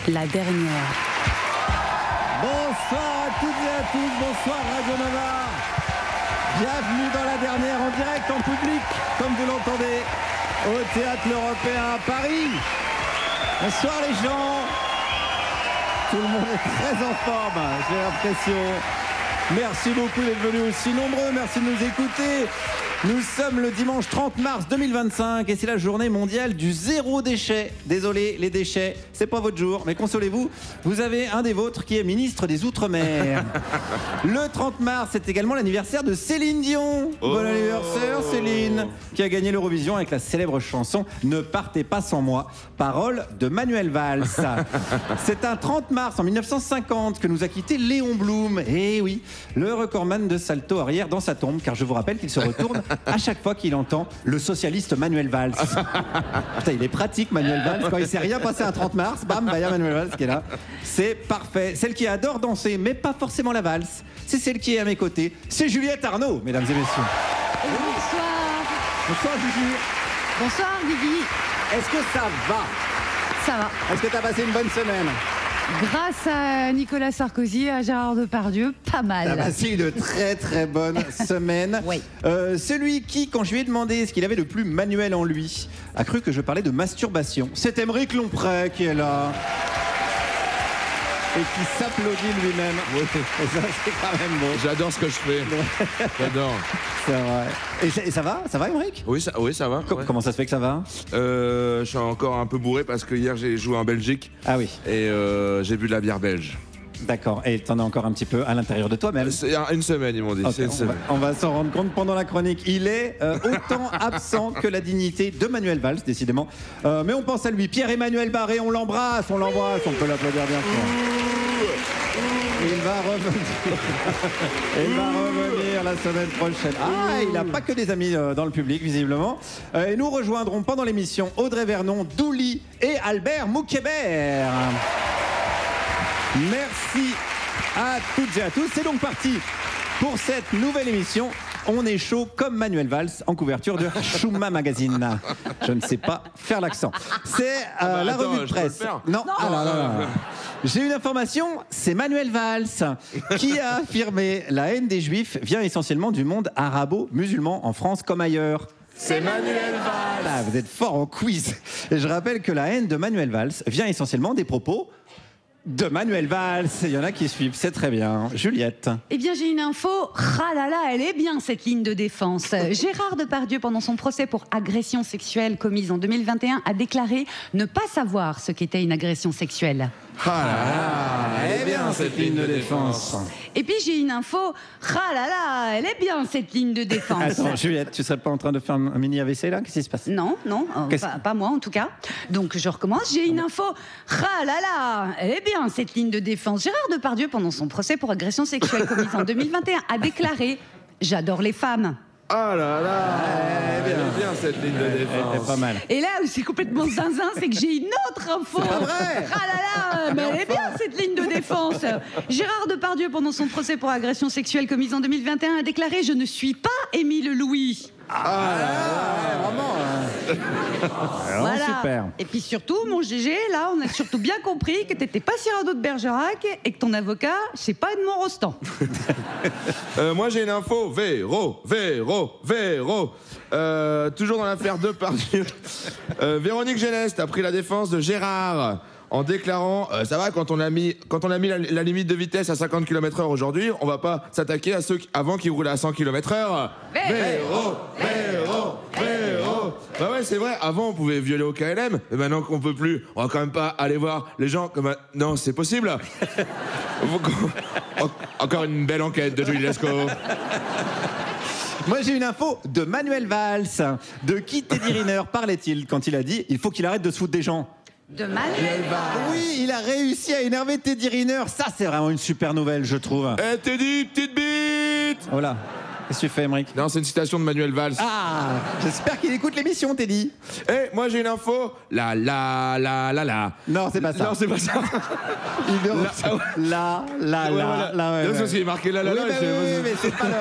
La dernière. Bonsoir à toutes et à tous, bonsoir Radio Nova. Bienvenue dans la dernière en direct, en public, comme vous l'entendez, au Théâtre L'Européen à Paris. Bonsoir les gens. Tout le monde est très en forme, j'ai l'impression. Merci beaucoup d'être venus aussi nombreux, merci de nous écouter. Nous sommes le dimanche 30 mars 2025 et c'est la journée mondiale du zéro déchet. Désolé, les déchets, c'est pas votre jour, mais consolez-vous, vous avez un des vôtres qui est ministre des Outre-mer. Le 30 mars, c'est également l'anniversaire de Céline Dion. Bon anniversaire Céline, qui a gagné l'Eurovision avec la célèbre chanson « Ne partez pas sans moi », parole de Manuel Valls. C'est un 30 mars en 1950 que nous a quitté Léon Blum. Et oui, le recordman de salto arrière dans sa tombe, car je vous rappelle qu'il se retourne à chaque fois qu'il entend le socialiste Manuel Valls. Putain, il est pratique Manuel Valls, quand il ne s'est rien passé un 30 mars, bam, bah, y a Manuel Valls qui est là. C'est parfait. Celle qui adore danser, mais pas forcément la valse, c'est celle qui est à mes côtés. C'est Juliette Arnaud, mesdames et messieurs. Bonsoir. Bonsoir Juju. Bonsoir Guigui. Est-ce que ça va? Ça va. Est-ce que tu as passé une bonne semaine? Grâce à Nicolas Sarkozy et à Gérard Depardieu, pas mal. Tu as passé une très très bonne semaine. Oui. Celui qui, quand je lui ai demandé ce qu'il avait de plus manuel en lui, a cru que je parlais de masturbation. C'est Aymeric Lomprey qui est là. Et qui s'applaudit lui-même. Oui. Et ça, c'est quand même beau. J'adore ce que je fais. J'adore. C'est vrai. Et ça va? Ça va, Aymeric? Oui, ça va. Ouais. Comment ça se fait que ça va? Je suis encore un peu bourré parce que hier j'ai joué en Belgique. Ah oui. Et j'ai bu de la bière belge. D'accord. Et t'en as encore un petit peu à l'intérieur de toi-même? C'est une semaine, ils m'ont dit. Okay, c'est une semaine. On va s'en rendre compte pendant la chronique. Il est autant absent que la dignité de Manuel Valls, décidément. Mais on pense à lui. Pierre-Emmanuel Barré, on l'embrasse, on peut l'applaudir bien sûr. Il va revenir la semaine prochaine. Ah, il n'a pas que des amis dans le public, visiblement. Et nous rejoindrons pendant l'émission Audrey Vernon, Douli et Albert Moukébert. Merci à toutes et à tous. C'est donc parti pour cette nouvelle émission. On est chaud comme Manuel Valls en couverture de Shuma Magazine. Je ne sais pas faire l'accent. C'est la revue de presse. Non. J'ai une information, c'est Manuel Valls qui a affirmé la haine des Juifs vient essentiellement du monde arabo-musulman en France comme ailleurs. C'est Manuel Valls. Ah, vous êtes fort en quiz. Et je rappelle que la haine de Manuel Valls vient essentiellement des propos de Manuel Valls. Il y en a qui suivent, c'est très bien. Juliette. Eh bien, j'ai une info. Ah là là, elle est bien cette ligne de défense. Gérard Depardieu, pendant son procès pour agression sexuelle commise en 2021, a déclaré ne pas savoir ce qu'était une agression sexuelle. Elle est bien cette ligne de défense. Et puis j'ai une info. Ah là là, elle est bien cette ligne de défense. Attends, Juliette, tu serais pas en train de faire un mini AVC là? Qu'est-ce qui se passe? Non, pas moi en tout cas. Donc je recommence. J'ai une info. Ah là là, elle est bien cette ligne de défense. Gérard Depardieu, pendant son procès pour agression sexuelle commise en 2021, a déclaré « J'adore les femmes ». Ah là là, elle est bien cette ligne de défense. Elle est pas mal. Et là où c'est complètement zinzin, c'est que j'ai une autre info. C'est pas vrai. Ah là là, mais elle est bien cette ligne de défense. Gérard Depardieu, pendant son procès pour agression sexuelle commise en 2021, a déclaré « Je ne suis pas Émile Louis ». Voilà. Super. Et puis surtout, mon GG, là, on a surtout bien compris que t'étais pas Cyrano de Bergerac et que ton avocat, c'est pas Edmond Rostand. Moi j'ai une info. Véro. Toujours dans l'affaire Depardieu. Véronique Geneste a pris la défense de Gérard en déclarant ça va, quand on a mis la limite de vitesse à 50 km/h aujourd'hui, on va pas s'attaquer à ceux avant qui roulaient à 100 km/h. Véro. Bah ouais, c'est vrai, avant on pouvait violer au KLM, mais maintenant qu'on peut plus, on va quand même pas aller voir les gens comme non, c'est possible. Encore une belle enquête de Julie Lescaut. Moi j'ai une info de Manuel Valls. De qui Teddy Riner parlait-il quand il a dit il faut qu'il arrête de se foutre des gens? De Manuel Valls. Oui, il a réussi à énerver Teddy Riner. Ça c'est vraiment une super nouvelle, je trouve. Eh Teddy, petite bite. Voilà. Qu'est-ce que tu fais, Aymeric? Non, c'est une citation de Manuel Valls. Ah, j'espère qu'il écoute l'émission, Teddy. Eh, moi j'ai une info. La. Non, c'est pas ça. Non, c'est pas ça. La. Non, c'est parce qu'il est marqué la. Oui, mais c'est pas le...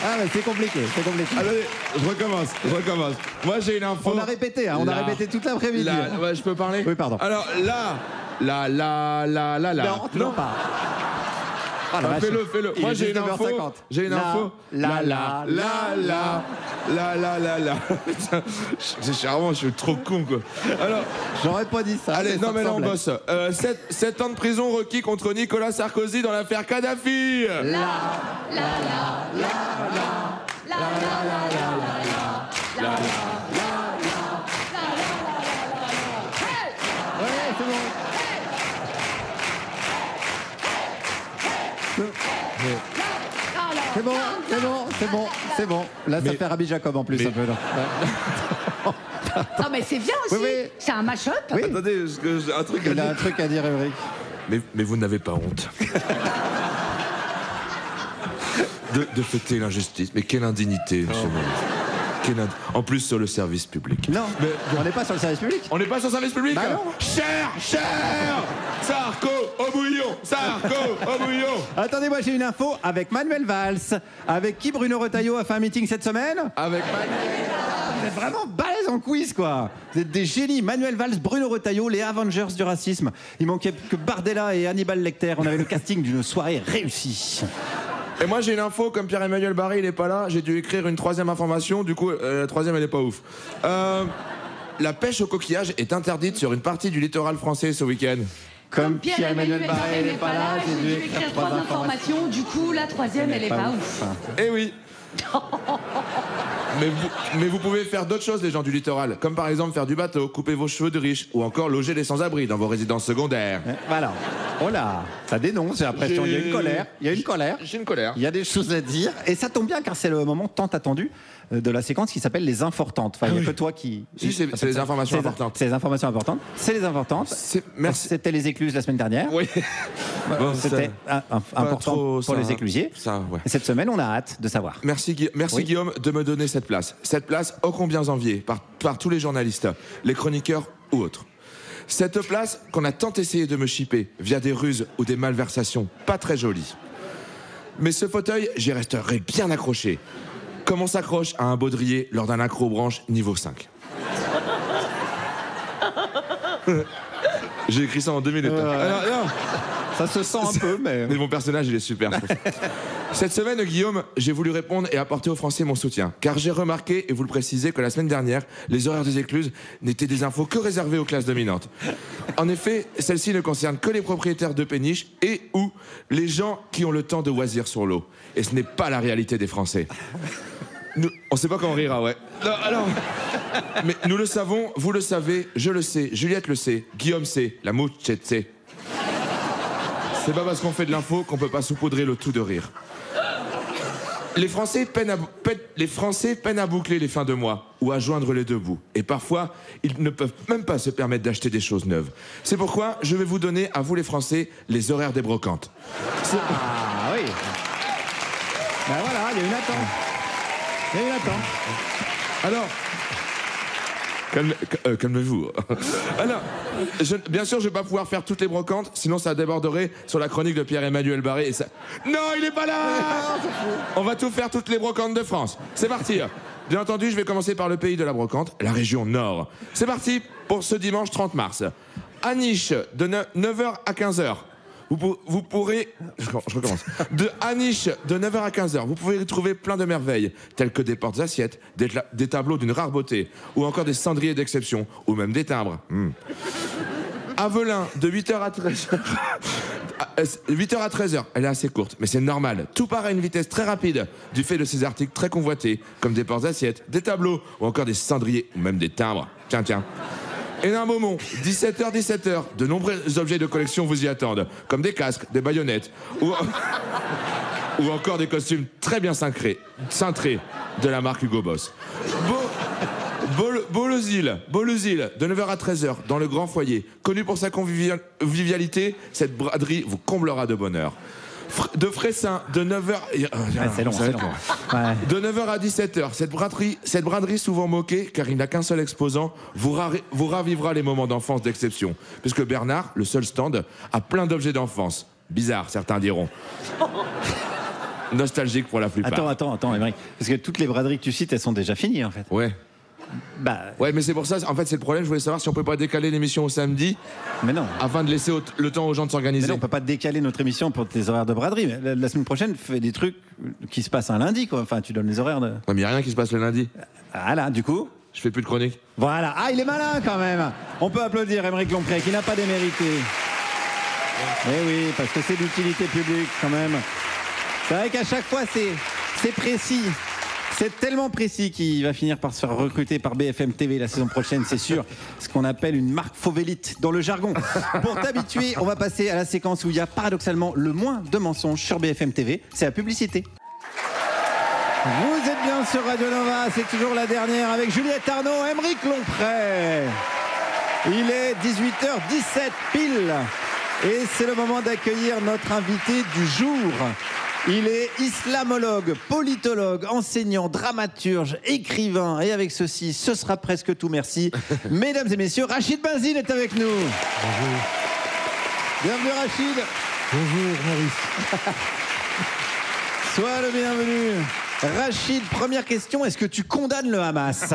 Ah, mais c'est compliqué, c'est compliqué. Attendez, je recommence. Moi, j'ai une info. On a répété, hein, on a répété toute l'après-midi. Ouais, je peux parler? Oui, pardon. Alors, Non, pas. Ah, la vache. Fais-le. Il Moi, est j'ai une 19h50. info. J'ai une info. Putain, c'est charmant, je suis trop con, quoi. Alors, J'aurais pas dit ça. allez, non, mais là, on bosse. bosse. 7 ans de prison requis contre Nicolas Sarkozy dans l'affaire Kadhafi. Ouais, c'est bon. C'est bon. Là, ça fait Rabbi Jacob en plus, un peu. Là. Non, mais c'est bien aussi. Oui. C'est un mash-up. Oui. Attendez, un truc à Il a dire. un truc à dire, Émeric. Mais vous n'avez pas honte de fêter l'injustice. Mais quelle indignité, monsieur le ministre. En plus sur le service public. Non, mais on n'est pas sur le service public. On n'est pas sur le service public? Bah non. Cher Sarko au bouillon. Attendez, moi j'ai une info avec Manuel Valls. Avec qui Bruno Retailleau a fait un meeting cette semaine? Avec Vous êtes vraiment balèze en quiz, quoi. Vous êtes des génies. Manuel Valls, Bruno Retailleau, les Avengers du racisme. Il manquait que Bardella et Hannibal Lecter. On avait le casting d'une soirée réussie. Et moi j'ai une info, comme Pierre-Emmanuel Barré il est pas là, j'ai dû écrire une troisième information, du coup la troisième elle est pas ouf. La pêche au coquillage est interdite sur une partie du littoral français ce week-end. Comme Pierre-Emmanuel Barré n'est pas là, j'ai dû écrire 3 informations. Du coup, la troisième, elle est pas ouf. Eh oui. Mais vous pouvez faire d'autres choses, les gens du littoral, comme par exemple faire du bateau, couper vos cheveux de riche, ou encore loger les sans-abri dans vos résidences secondaires. Voilà. Oh là, ça dénonce, j'ai l'impression. Il y a une colère. J'ai une colère. Il y a des choses à dire. Et ça tombe bien car c'est le moment tant attendu de la séquence qui s'appelle les importantes. Enfin, il n'y a que toi qui... Si, c'est les informations importantes. C'est les informations importantes. C'est les importantes. Merci. C'était les écluses la semaine dernière. Oui. Bon, c'était important trop, pour ça, les éclusiers. Ça, ouais. Et cette semaine, on a hâte de savoir. Merci Oui. Guillaume de me donner cette place. Cette place ô combien enviée par tous les journalistes, les chroniqueurs ou autres. Cette place qu'on a tant essayé de me chipper via des ruses ou des malversations pas très jolies. Mais ce fauteuil, j'y resterai bien accroché. Comme on s'accroche à un baudrier lors d'un accrobranche niveau 5. J'ai écrit ça en 2 minutes. Alors, non. Ça se sent un peu, mais... Mais mon personnage, il est super. Cette semaine, Guillaume, j'ai voulu répondre et apporter aux Français mon soutien. Car j'ai remarqué, et vous le précisez, que la semaine dernière, les horaires des écluses n'étaient des infos que réservées aux classes dominantes. En effet, celles-ci ne concernent que les propriétaires de péniches et ou les gens qui ont le temps de oisir sur l'eau. Et ce n'est pas la réalité des Français. On sait pas quand on rira, ouais. Non, alors, mais nous le savons, vous le savez, je le sais, Juliette le sait, Guillaume sait, la mouchette sait. C'est pas parce qu'on fait de l'info qu'on peut pas saupoudrer le tout de rire. Les Français peinent à boucler les fins de mois ou à joindre les deux bouts. Et parfois, ils ne peuvent même pas se permettre d'acheter des choses neuves. C'est pourquoi je vais vous donner, à vous les Français, les horaires des brocantes. Ah oui. Ben voilà, il y a une attente. Alors, calmez-vous. Alors, bien sûr, je vais pas pouvoir faire toutes les brocantes, sinon ça déborderait sur la chronique de Pierre-Emmanuel Barré. Et ça... Non, il est pas là. On va tout faire, toutes les brocantes de France. C'est parti. Bien entendu, je vais commencer par le pays de la brocante, la région Nord. C'est parti pour ce dimanche 30 mars. À Niche, de 9h à 15h. Vous pourrez... Je recommence. À Niche, de 9h à 15h, vous pouvez y trouver plein de merveilles, telles que des portes-assiettes, des tableaux d'une rare beauté, ou encore des cendriers d'exception, ou même des timbres. À Velin, de 8h à 13h... 8h à 13h, elle est assez courte, mais c'est normal. Tout part à une vitesse très rapide, du fait de ces articles très convoités, comme des portes-assiettes, des tableaux, ou encore des cendriers, ou même des timbres. Tiens. Et d'un Beaumont, 17h, de nombreux objets de collection vous y attendent, comme des casques, des baïonnettes, ou encore des costumes très bien cintrés de la marque Hugo Boss. Beaulezil, de 9h à 13h, dans le grand foyer. Connu pour sa convivialité, cette braderie vous comblera de bonheur. De Fressin, de 9h... c'est long. Ouais. De 9h à 17h, cette braderie souvent moquée, car il n'a qu'un seul exposant, vous ravivera les moments d'enfance d'exception. Puisque Bernard, le seul stand, a plein d'objets d'enfance. Bizarre, certains diront. nostalgiques pour la plupart. Attends, Émeric. Parce que toutes les braderies que tu cites, elles sont déjà finies, en fait. Ouais. Ouais, mais c'est pour ça, en fait, c'est le problème. Je voulais savoir si on peut pas décaler l'émission au samedi. Mais non. Afin de laisser le temps aux gens de s'organiser. Mais non, on peut pas décaler notre émission pour tes horaires de braderie. Mais la semaine prochaine, fais des trucs qui se passent un lundi, quoi. Enfin, tu donnes les horaires de. Ouais, mais il n'y a rien qui se passe le lundi. Ah là, du coup. Je fais plus de chronique. Voilà. Ah, il est malin quand même. On peut applaudir Émeric Lompré, qui n'a pas démérité. Eh oui, parce que c'est d'utilité publique quand même. C'est vrai qu'à chaque fois, c'est précis. C'est tellement précis qu'il va finir par se faire recruter par BFM TV la saison prochaine, c'est sûr. Ce qu'on appelle une marque fauvélite dans le jargon. Pour t'habituer, on va passer à la séquence où il y a paradoxalement le moins de mensonges sur BFM TV. C'est la publicité. Vous êtes bien sur Radio Nova, c'est toujours la dernière avec Juliette Arnaud, Émeric Lompré. Il est 18h17 pile. Et c'est le moment d'accueillir notre invité du jour. Il est islamologue, politologue, enseignant, dramaturge, écrivain. Et avec ceci, ce sera presque tout, merci. Mesdames et messieurs, Rachid Benzine est avec nous. Bonjour. Bienvenue Rachid. Bonjour Maurice. Sois le bienvenu. Rachid, première question, est-ce que tu condamnes le Hamas?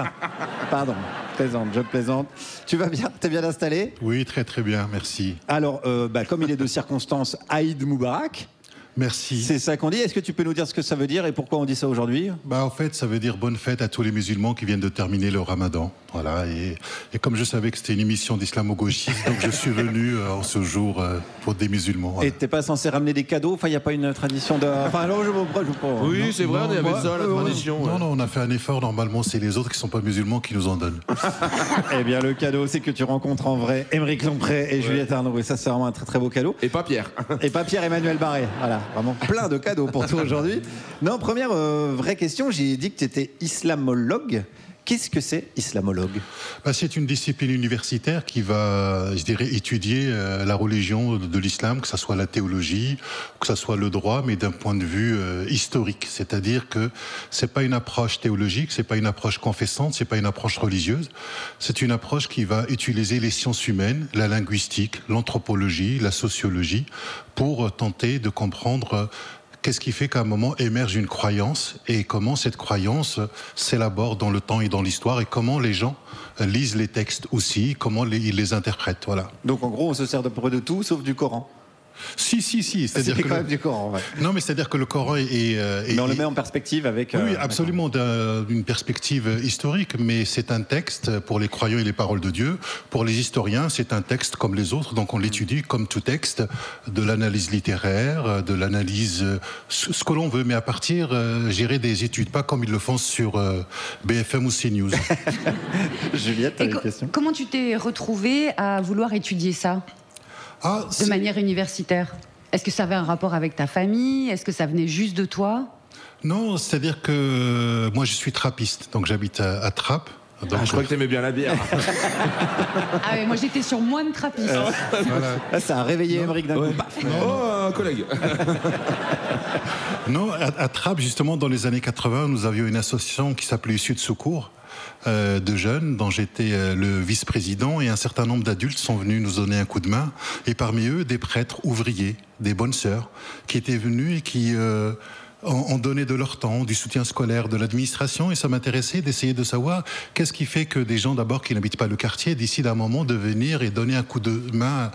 Pardon, je plaisante. Tu vas bien? T'es bien installé? Oui, très très bien, merci. Alors, comme il est de circonstance, Aïd Moubarak. Merci. C'est ça qu'on dit. Est-ce que tu peux nous dire ce que ça veut dire et pourquoi on dit ça aujourd'hui? En fait, ça veut dire bonne fête à tous les musulmans qui viennent de terminer le ramadan. Voilà. Et comme je savais que c'était une émission d'islamo-gauchiste, donc je suis venu en ce jour pour des musulmans. Voilà. Et t'es pas censé ramener des cadeaux? Enfin, il n'y a pas une tradition de... Enfin, alors, je pas. Oui, c'est vrai, on avait ça, la tradition. Non, on a fait un effort. Normalement, c'est les autres qui ne sont pas musulmans qui nous en donnent. Eh bien, le cadeau, c'est que tu rencontres en vrai Émeric Lompré et Juliette Arnaud. Et ça, c'est vraiment un très très beau cadeau. Et pas Pierre. Et pas Pierre-Emmanuel Barré. Voilà, vraiment plein de cadeaux pour toi aujourd'hui. Non, première vraie question, j'ai dit que tu étais islamologue. Qu'est-ce que c'est islamologue? C'est une discipline universitaire qui va, je dirais, étudier la religion de l'islam, que ce soit la théologie, que ce soit le droit, mais d'un point de vue historique. C'est-à-dire que c'est pas une approche théologique, c'est pas une approche confessante, c'est pas une approche religieuse. C'est une approche qui va utiliser les sciences humaines, la linguistique, l'anthropologie, la sociologie, pour tenter de comprendre qu'est-ce qui fait qu'à un moment émerge une croyance et comment cette croyance s'élabore dans le temps et dans l'histoire et comment les gens lisent les textes aussi, comment ils les interprètent. Voilà. Donc en gros, on se sert de peu de tout sauf du Coran. Si. C'est-à-dire quand même du Coran. Ouais. Non, mais c'est-à-dire que le Coran mais on le met en perspective avec. Oui, absolument, d'une perspective historique. Mais c'est un texte pour les croyants et les paroles de Dieu. Pour les historiens, c'est un texte comme les autres. Donc on l'étudie comme tout texte, de l'analyse littéraire, de l'analyse, ce que l'on veut, mais à partir, j'irai des études, pas comme ils le font sur BFM ou CNews. Juliette, t'as une question? Comment tu t'es retrouvée à vouloir étudier ça? De manière universitaire. Est-ce que ça avait un rapport avec ta famille? Est-ce que ça venait juste de toi? Non, c'est-à-dire que moi je suis trappiste, donc j'habite à Trappes. Donc, je crois que t'aimais bien la bière. Ah ouais, moi j'étais sur moins de trappistes. Voilà. Ça a réveillé Émeric d'un coup. Un collègue. Non, à Trappes, justement, dans les années 80, nous avions une association qui s'appelait Issue de Secours. De jeunes dont j'étais le vice-président, et un certain nombre d'adultes sont venus nous donner un coup de main, et parmi eux des prêtres ouvriers, des bonnes sœurs qui étaient venus et qui ont donné de leur temps, du soutien scolaire, de l'administration, et ça m'intéressait d'essayer de savoir qu'est-ce qui fait que des gens d'abord qui n'habitent pas le quartier décident à un moment de venir et donner un coup de main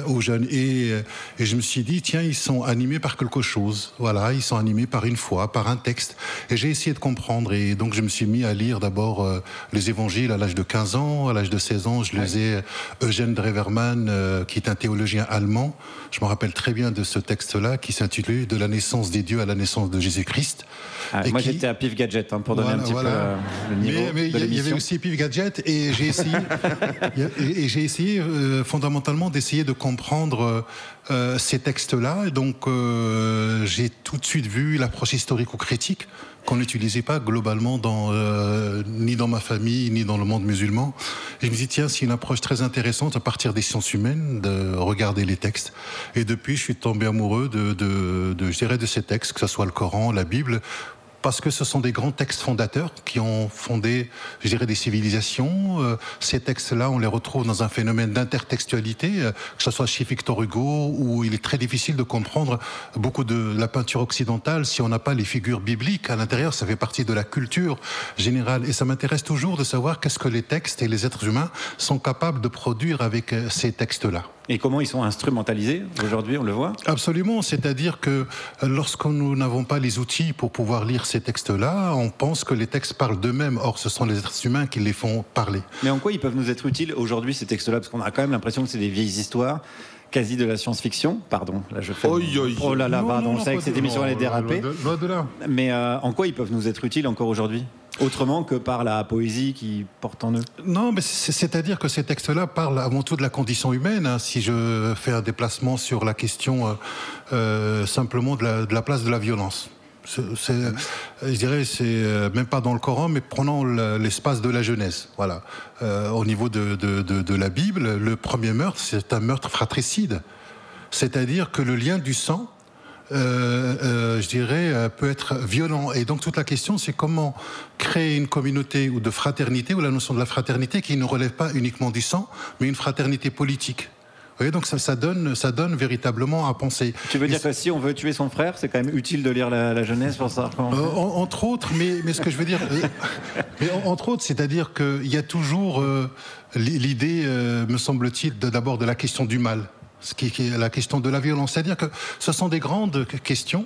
aux jeunes. Et je me suis dit, tiens, ils sont animés par quelque chose. Voilà, ils sont animés par une foi, par un texte. Et j'ai essayé de comprendre, et donc je me suis mis à lire d'abord les évangiles à l'âge de 15 ans, à l'âge de 16 ans, je lisais Eugène Drewermann, qui est un théologien allemand. Je me rappelle très bien de ce texte-là qui s'intitulait « De la naissance des dieux à la naissance de Jésus-Christ ». Moi j'étais à Pif Gadget pour donner un petit peu le niveau mais de l'émission. Il y avait aussi Pif Gadget, et j'ai essayé, fondamentalement d'essayer de comprendre ces textes-là. Et donc j'ai tout de suite vu l'approche historico-critique qu'on n'utilisait pas globalement ni dans ma famille, ni dans le monde musulman. Et je me dis, tiens, c'est une approche très intéressante à partir des sciences humaines, de regarder les textes. Et depuis, je suis tombé amoureux je dirais, de ces textes, que ce soit le Coran, la Bible, parce que ce sont des grands textes fondateurs qui ont fondé, je dirais, des civilisations. Ces textes-là, on les retrouve dans un phénomène d'intertextualité, que ce soit chez Victor Hugo, où il est très difficile de comprendre beaucoup de la peinture occidentale si on n'a pas les figures bibliques à l'intérieur. Ça fait partie de la culture générale. Et ça m'intéresse toujours de savoir qu'est-ce que les textes et les êtres humains sont capables de produire avec ces textes-là. Et comment ils sont instrumentalisés aujourd'hui, on le voit ? Absolument, c'est-à-dire que lorsque nous n'avons pas les outils pour pouvoir lire ces textes-là, on pense que les textes parlent d'eux-mêmes. Or, ce sont les êtres humains qui les font parler. Mais en quoi ils peuvent nous être utiles aujourd'hui, ces textes-là ? Parce qu'on a quand même l'impression que c'est des vieilles histoires, quasi de la science-fiction. Pardon, là je fais... Oh là là, pardon, je savais que cette émission allait déraper. Mais en quoi ils peuvent nous être utiles encore aujourd'hui ? Autrement que par la poésie qui porte en eux. Non, mais c'est-à-dire que ces textes-là parlent avant tout de la condition humaine. Hein. Si je fais un déplacement sur la question simplement de la place de la violence. Je dirais, c'est même pas dans le Coran, mais prenons l'espace de la Genèse. Voilà. Au niveau de la Bible, le premier meurtre, c'est un meurtre fratricide. C'est-à-dire que le lien du sang, je dirais, peut être violent. Et donc toute la question, c'est comment créer une communauté ou de fraternité, ou la notion de la fraternité qui ne relève pas uniquement du sang, mais une fraternité politique. Vous voyez, donc ça donne véritablement à penser. Tu veux dire que si on veut tuer son frère, c'est quand même utile de lire la Genèse pour ça entre autres, mais ce que je veux dire, entre autres, c'est-à-dire qu'il y a toujours l'idée, me semble-t-il, d'abord de la question du mal. Ce qui est la question de la violence. C'est-à-dire que ce sont des grandes questions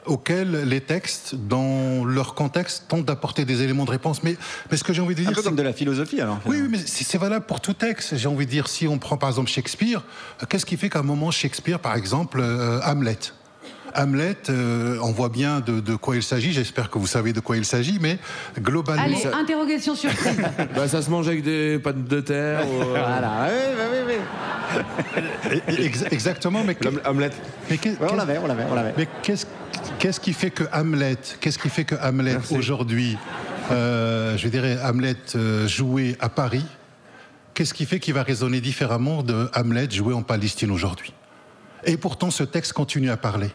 auxquelles les textes, dans leur contexte, tentent d'apporter des éléments de réponse. Mais ce que j'ai envie de dire... Un peu comme de la philosophie, alors. Oui, mais c'est valable pour tout texte. J'ai envie de dire, si on prend par exemple Shakespeare, qu'est-ce qui fait qu'à un moment, Shakespeare, par exemple, Hamlet, on voit bien de quoi il s'agit. J'espère que vous savez de quoi il s'agit, mais globalement... Allez, interrogation surprise. Ça se mange avec des pâtes de terre. Voilà, oui. Exactement, mais... Hamlet. On l'avait. Mais qu'est-ce qui fait que Hamlet aujourd'hui, je dirais Hamlet joué à Paris, qu'est-ce qui fait qu'il va résonner différemment de Hamlet joué en Palestine aujourd'hui ? Et pourtant, ce texte continue à parler.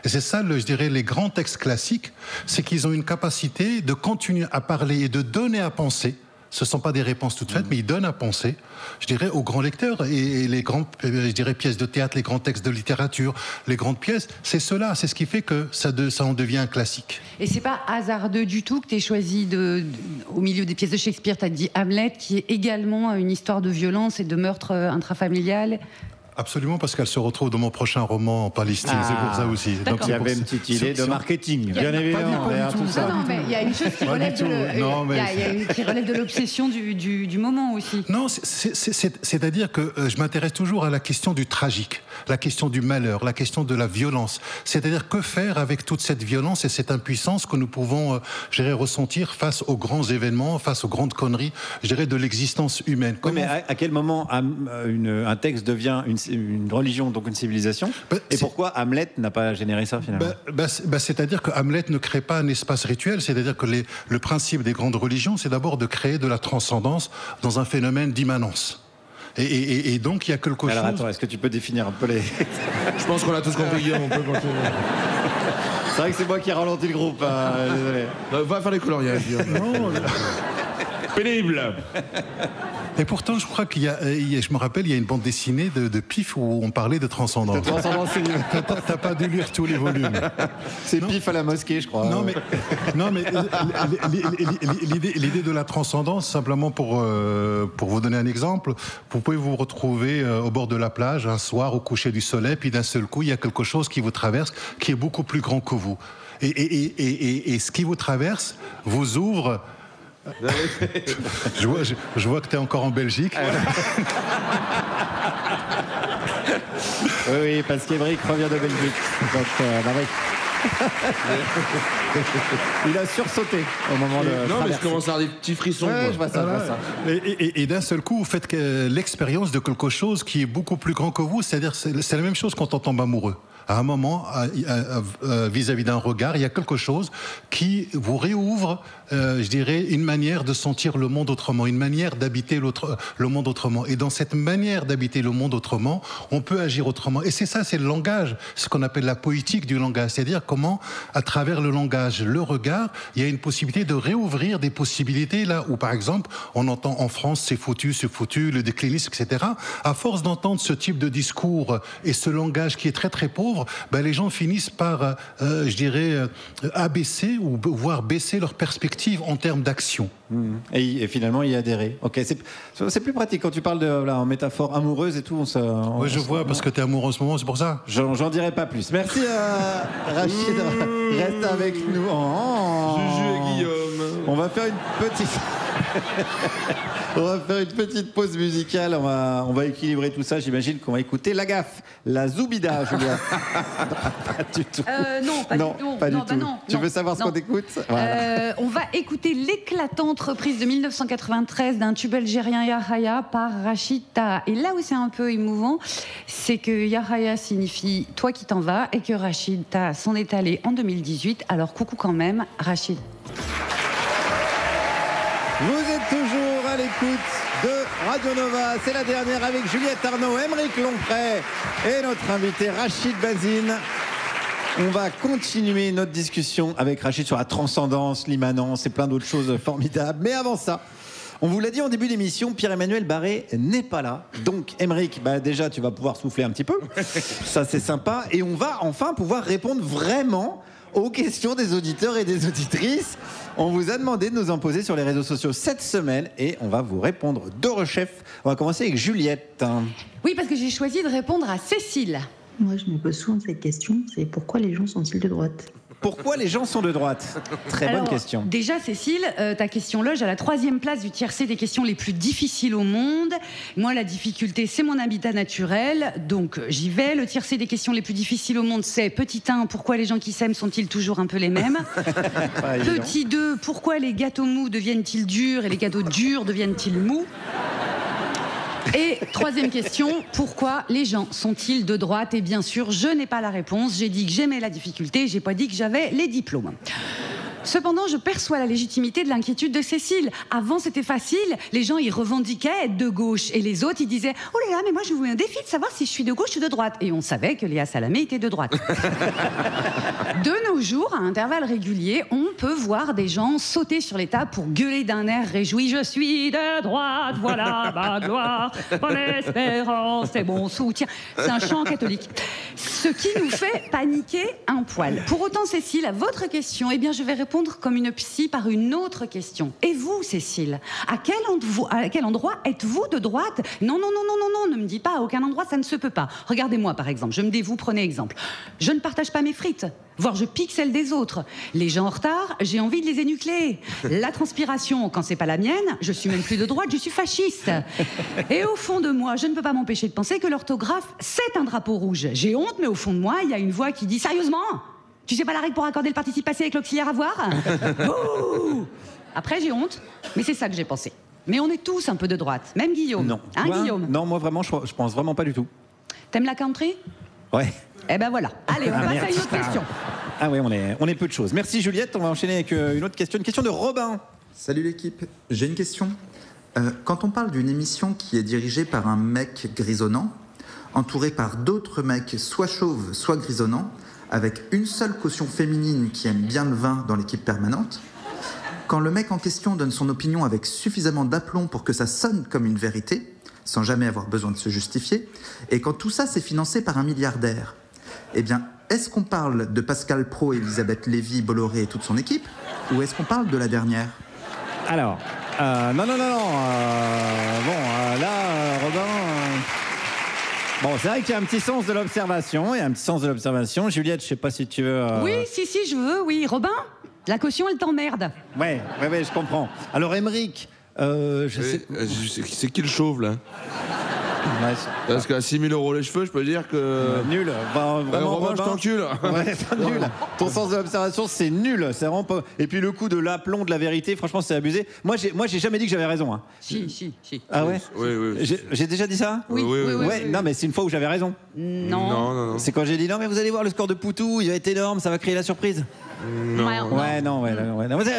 Et c'est ça, je dirais, les grands textes classiques, c'est qu'ils ont une capacité de continuer à parler et de donner à penser. Ce ne sont pas des réponses toutes faites, mais ils donnent à penser, je dirais, aux grands lecteurs. Et les grandes, je dirais, pièces de théâtre, les grands textes de littérature, les grandes pièces, c'est cela, c'est ce qui fait que ça en devient un classique. Et c'est pas hasardeux du tout que tu aies choisi, au milieu des pièces de Shakespeare, tu as dit Hamlet, qui est également une histoire de violence et de meurtre intrafamilial. Absolument, parce qu'elle se retrouve dans mon prochain roman en Palestine, c'est pour ça aussi. Donc il y avait une petite idée de marketing, bien évidemment. Non, mais il y a une chose qui relève de l'obsession du moment aussi. Non, c'est-à-dire que je m'intéresse toujours à la question du tragique, la question du malheur, la question de la violence. C'est-à-dire que faire avec toute cette violence et cette impuissance que nous pouvons, je dirais, ressentir face aux grands événements, face aux grandes conneries, je dirais, de l'existence humaine. Oui, mais à quel moment un texte devient une religion, donc une civilisation, et pourquoi Hamlet n'a pas généré ça finalement ? C'est-à-dire que Hamlet ne crée pas un espace rituel, c'est-à-dire que le principe des grandes religions, c'est d'abord de créer de la transcendance dans un phénomène d'immanence. Et donc il y a quelque chose... Alors attends, est-ce que tu peux définir un peu les... Je pense qu'on a tous compris, Guillaume, on peut continuer. C'est vrai que c'est moi qui ai ralenti le groupe, désolé. Va faire les coloriages, Guillaume. Non, pénible. Et pourtant, je crois je me rappelle, il y a une bande dessinée de Pif où on parlait de transcendance. De transcendance, t'as pas dû lire tous les volumes. C'est Pif à la mosquée, je crois. Non, mais l'idée de la transcendance, simplement pour vous donner un exemple, vous pouvez vous retrouver au bord de la plage un soir au coucher du soleil, puis d'un seul coup, il y a quelque chose qui vous traverse, qui est beaucoup plus grand que vous. Et ce qui vous traverse vous ouvre. Je vois que tu es encore en Belgique. Oui, parce qu'Ébric revient de Belgique. Donc, il a sursauté au moment de... Non, mais je commence à avoir des petits frissons. Ouais, je vois ça. Et d'un seul coup, vous faites l'expérience de quelque chose qui est beaucoup plus grand que vous. C'est-à-dire, c'est la même chose quand on tombe amoureux. à un moment, vis-à-vis d'un regard, il y a quelque chose qui vous réouvre, je dirais, une manière de sentir le monde autrement, une manière d'habiter le monde autrement. Et dans cette manière d'habiter le monde autrement, on peut agir autrement. Et c'est ça, c'est le langage, ce qu'on appelle la poétique du langage. C'est-à-dire comment, à travers le langage, le regard, il y a une possibilité de réouvrir des possibilités là où, par exemple, on entend en France c'est foutu, le déclinisme, etc. À force d'entendre ce type de discours et ce langage qui est très très pauvre, ben, les gens finissent par, je dirais, abaisser ou voire baisser leur perspective en termes d'action. Et finalement y adhérer. Ok, c'est plus pratique quand tu parles de en métaphore amoureuse et tout. Oui, je vois, parce que tu es amoureux en ce moment, c'est pour ça. J'en dirai pas plus. Merci Rachid, reste avec nous. Juju et Guillaume. On va faire une petite pause musicale. On va équilibrer tout ça. J'imagine qu'on va écouter La Gaffe, la Zoubida, Julia. Pas du tout. Non, pas du tout. Tu veux savoir ce qu'on écoute? Voilà. On va écouter l'éclatante reprise de 1993 d'un tube algérien Yahaya par Rachid Taha. Et là où c'est un peu émouvant, c'est que Yahaya signifie toi qui t'en vas et que Rachid Taha s'en est allé en 2018. Alors coucou quand même, Rachid. Vous êtes toujours à l'écoute de Radio Nova. C'est la dernière avec Juliette Arnaud, Aymeric Longpré et notre invité Rachid Bazine. On va continuer notre discussion avec Rachid sur la transcendance, l'immanence et plein d'autres choses formidables. Mais avant ça, on vous l'a dit en début d'émission, Pierre-Emmanuel Barré n'est pas là. Donc, Aymeric, déjà, tu vas pouvoir souffler un petit peu. Ça, c'est sympa. Et on va enfin pouvoir répondre vraiment aux questions des auditeurs et des auditrices. On vous a demandé de nous en poser sur les réseaux sociaux cette semaine et on va vous répondre de rechef. On va commencer avec Juliette. Oui, parce que j'ai choisi de répondre à Cécile. Moi, je me pose souvent cette question, c'est pourquoi les gens sont-ils de droite ? Pourquoi les gens sont de droite? Très bonne question. Déjà, Cécile, ta question loge à la 3e place du tiercé des questions les plus difficiles au monde. Moi, la difficulté, c'est mon habitat naturel, donc j'y vais. Le tiercé des questions les plus difficiles au monde, c'est petit 1, pourquoi les gens qui s'aiment sont-ils toujours un peu les mêmes? Petit 2, pourquoi les gâteaux mous deviennent-ils durs et les gâteaux durs deviennent-ils mous? Et 3e question, pourquoi les gens sont-ils de droite? Et bien sûr, je n'ai pas la réponse. J'ai dit que j'aimais la difficulté, j'ai pas dit que j'avais les diplômes. Cependant, je perçois la légitimité de l'inquiétude de Cécile. Avant, c'était facile. Les gens, ils revendiquaient être de gauche. Et les autres, ils disaient « Oh là là, mais moi, je vous mets un défi de savoir si je suis de gauche ou de droite. » Et on savait que Léa Salamé était de droite. De nos jours, à intervalles réguliers, on peut voir des gens sauter sur les tables pour gueuler d'un air réjoui « Je suis de droite, voilà ma gloire, mon espérance et mon soutien. » C'est un chant catholique. Ce qui nous fait paniquer un poil. Pour autant, Cécile, à votre question, eh bien, je vais répondre comme une psy par une autre question. Et vous, Cécile, à quel endroit êtes-vous de droite? Non, ne me dis pas, à aucun endroit, ça ne se peut pas. Regardez-moi, par exemple, je me dévoue, prenez exemple. Je ne partage pas mes frites, voire je pique celles des autres. Les gens en retard, j'ai envie de les énucléer. La transpiration, quand c'est pas la mienne, je suis même plus de droite, je suis fasciste. Et au fond de moi, je ne peux pas m'empêcher de penser que l'orthographe, c'est un drapeau rouge. J'ai honte, mais au fond de moi, il y a une voix qui dit « Sérieusement ? Tu sais pas la règle pour accorder le participe passé avec l'auxiliaire avoir ?» Après, j'ai honte, mais c'est ça que j'ai pensé. Mais on est tous un peu de droite, même Guillaume. Non. Hein, Guillaume? Non, moi vraiment, je pense vraiment pas du tout. T'aimes la country? Ouais. Eh ben voilà. Allez, on passe à une autre question. Ah oui, on est peu de choses. Merci Juliette, on va enchaîner avec une autre question. Une question de Robin. Salut l'équipe, j'ai une question. Quand on parle d'une émission qui est dirigée par un mec grisonnant, entouré par d'autres mecs soit chauves, soit grisonnants, avec une seule caution féminine qui aime bien le vin dans l'équipe permanente, quand le mec en question donne son opinion avec suffisamment d'aplomb pour que ça sonne comme une vérité, sans jamais avoir besoin de se justifier, et quand tout ça c'est financé par un milliardaire, eh bien, est-ce qu'on parle de Pascal Praud, Elisabeth Lévy, Bolloré et toute son équipe, ou est-ce qu'on parle de la dernière? Alors, non. Robin... Bon, c'est vrai qu'il y a un petit sens de l'observation. Juliette, je sais pas si tu veux... Oui, si, je veux, oui. Robin, la caution, elle t'emmerde. Ouais, je comprends. Alors, Aymeric, c'est qui le chauve, là? Parce qu'à 6 000 € les cheveux, je peux dire que... Nul. Robin, je t'encule. Ouais, c'est nul. Ton sens de l'observation, c'est nul. C'est vraiment pas... Et puis le coup de l'aplomb de la vérité, franchement, c'est abusé. Moi, j'ai jamais dit que j'avais raison. Hein. Si. Ah ouais? Oui. J'ai déjà dit ça? Oui. Non, mais c'est une fois où j'avais raison. Non. C'est quand j'ai dit non, mais vous allez voir le score de Poutou, il va être énorme, ça va créer la surprise. Non.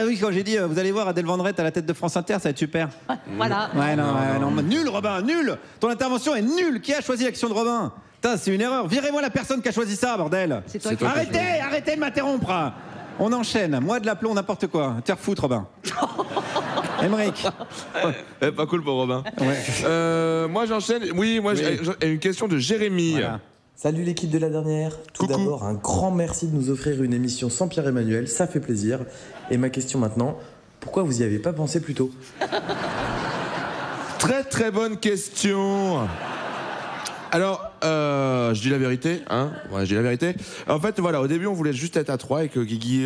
Oui, quand j'ai dit vous allez voir Adèle Vendrette à la tête de France Inter, ça va être super. Voilà. Non. Nul, Robin, nul. Ton intervention est nulle. Qui a choisi l'action de Robin? Putain, c'est une erreur. Virez-moi la personne qui a choisi ça, bordel. C'est toi qui Arrêtez de m'interrompre. On enchaîne. Moi, de l'aplomb, n'importe quoi. Te refoutre, Robin. Émeric. Pas cool pour Robin. Ouais. Moi, j'enchaîne. Oui, j'ai une question de Jérémy. Voilà. Salut l'équipe de la dernière. Tout d'abord, un grand merci de nous offrir une émission sans Pierre-Emmanuel, ça fait plaisir. Et ma question maintenant, pourquoi vous y avez pas pensé plus tôt? Très très bonne question. Alors, je dis la vérité, hein. Ouais, je dis la vérité. En fait, voilà, au début, on voulait juste être à 3 avec Guigui,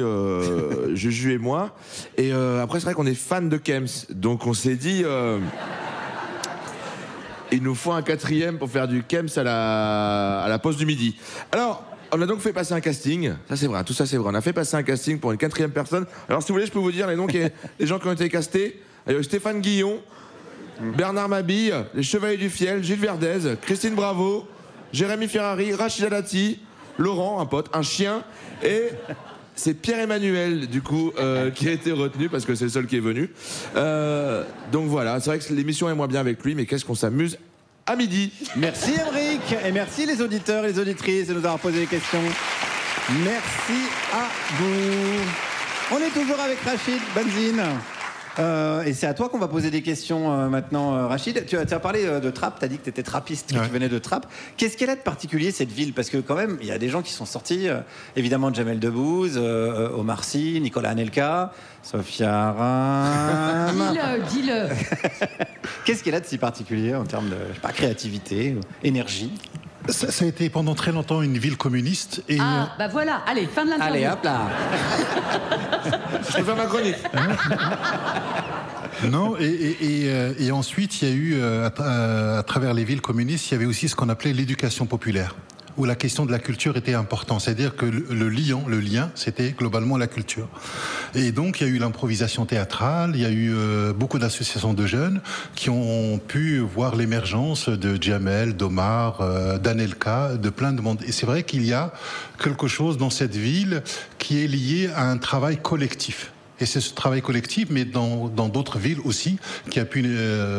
Juju et moi. Et après, c'est vrai qu'on est fan de Kems, donc on s'est dit. Il nous faut un 4e pour faire du Kems à la pause du midi. Alors, on a donc fait passer un casting. Ça, c'est vrai, tout ça, c'est vrai. On a fait passer un casting pour une 4e personne. Alors, si vous voulez, je peux vous dire les noms des gens qui ont été castés. Il y a Stéphane Guillon, Bernard Mabille, les Chevaliers du Fiel, Gilles Verdez, Christine Bravo, Jérémy Ferrari, Rachida Dati, Laurent, un pote, un chien, et c'est Pierre-Emmanuel, du coup, qui a été retenu, parce que c'est le seul qui est venu. Donc voilà, c'est vrai que l'émission est moins bien avec lui, mais qu'est-ce qu'on s'amuse à midi. Merci Émeric, et merci les auditeurs et les auditrices de nous avoir posé des questions. Merci à vous. On est toujours avec Rachid Benzine. Et c'est à toi qu'on va poser des questions maintenant, Rachid. Tu as parlé de Trappes, tu as dit que tu étais trappiste, que tu venais de Trappes. Qu'est-ce qu'elle a de particulier, cette ville? Parce que quand même, il y a des gens qui sont sortis, évidemment Jamel Debbouze, Omar Sy, Nicolas Anelka, Sophia Aram. Dis-le. Qu'est-ce qu'elle a de si particulier en termes de créativité, énergie? Ça a été pendant très longtemps une ville communiste. Et bah voilà, allez, fin de l'interview. Allez, hop là. Je peux faire ma chronique. Non, et ensuite, il y a eu, à travers les villes communistes, il y avait aussi ce qu'on appelait l'éducation populaire, où la question de la culture était importante. C'est-à-dire que le lien, c'était globalement la culture. Et donc, il y a eu l'improvisation théâtrale, il y a eu beaucoup d'associations de jeunes qui ont pu voir l'émergence de Jamel, d'Omar, d'Anelka, de plein de monde. Et c'est vrai qu'il y a quelque chose dans cette ville qui est lié à un travail collectif. Et c'est ce travail collectif, mais dans d'autres villes aussi, qui a pu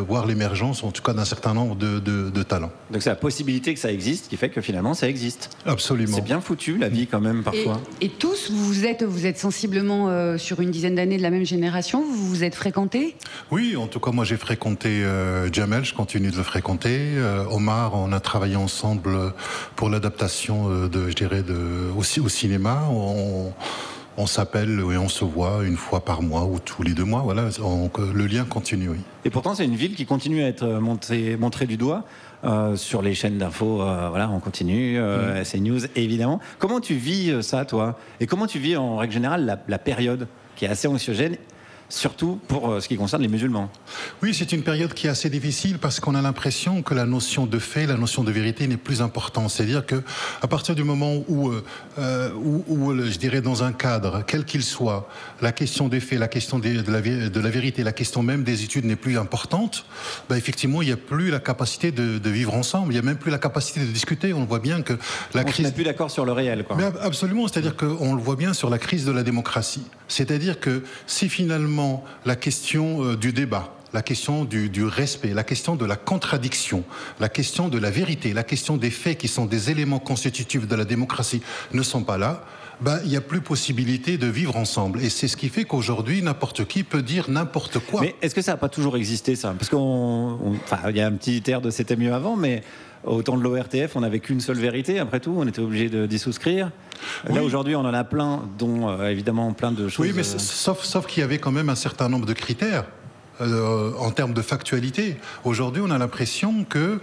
voir l'émergence, en tout cas, d'un certain nombre de talents. Donc c'est la possibilité que ça existe qui fait que finalement ça existe. Absolument. C'est bien foutu, la vie, quand même, parfois. Et tous, vous êtes sensiblement sur une dizaine d'années de la même génération, vous vous êtes fréquentés? Oui, en tout cas, moi j'ai fréquenté Jamel, je continue de le fréquenter. Omar, on a travaillé ensemble pour l'adaptation au cinéma. On s'appelle et on se voit une fois par mois ou tous les 2 mois. Voilà, le lien continue, oui. Et pourtant, c'est une ville qui continue à être montrée du doigt sur les chaînes d'infos. Voilà, on continue. CNews, évidemment. Comment tu vis ça, toi? Et comment tu vis, en règle générale, la période qui est assez anxiogène, surtout pour ce qui concerne les musulmans? Oui, c'est une période qui est assez difficile parce qu'on a l'impression que la notion de fait, la notion de vérité n'est plus importante. C'est-à-dire que à partir du moment où je dirais dans un cadre, quel qu'il soit, la question des faits, la question de la vérité, la question même des études n'est plus importante, bah effectivement, il n'y a plus la capacité de vivre ensemble, il n'y a même plus la capacité de discuter. On voit bien que la crise... On n'est plus d'accord sur le réel, quoi. Mais absolument, c'est-à-dire qu'on le voit bien sur la crise de la démocratie. C'est-à-dire que si finalement la question du débat, la question du respect, la question de la contradiction, la question de la vérité, la question des faits qui sont des éléments constitutifs de la démocratie ne sont pas là, il n'y a plus possibilité de vivre ensemble. Et c'est ce qui fait qu'aujourd'hui, n'importe qui peut dire n'importe quoi. Mais est-ce que ça n'a pas toujours existé, ça? Parce il y a un petit air de c'était mieux avant, mais au temps de l'ORTF, on n'avait qu'une seule vérité, après tout, on était obligé d'y souscrire. Oui. Là, aujourd'hui, on en a plein, dont évidemment plein de choses... Oui, mais sauf qu'il y avait quand même un certain nombre de critères. En termes de factualité. Aujourd'hui, on a l'impression que,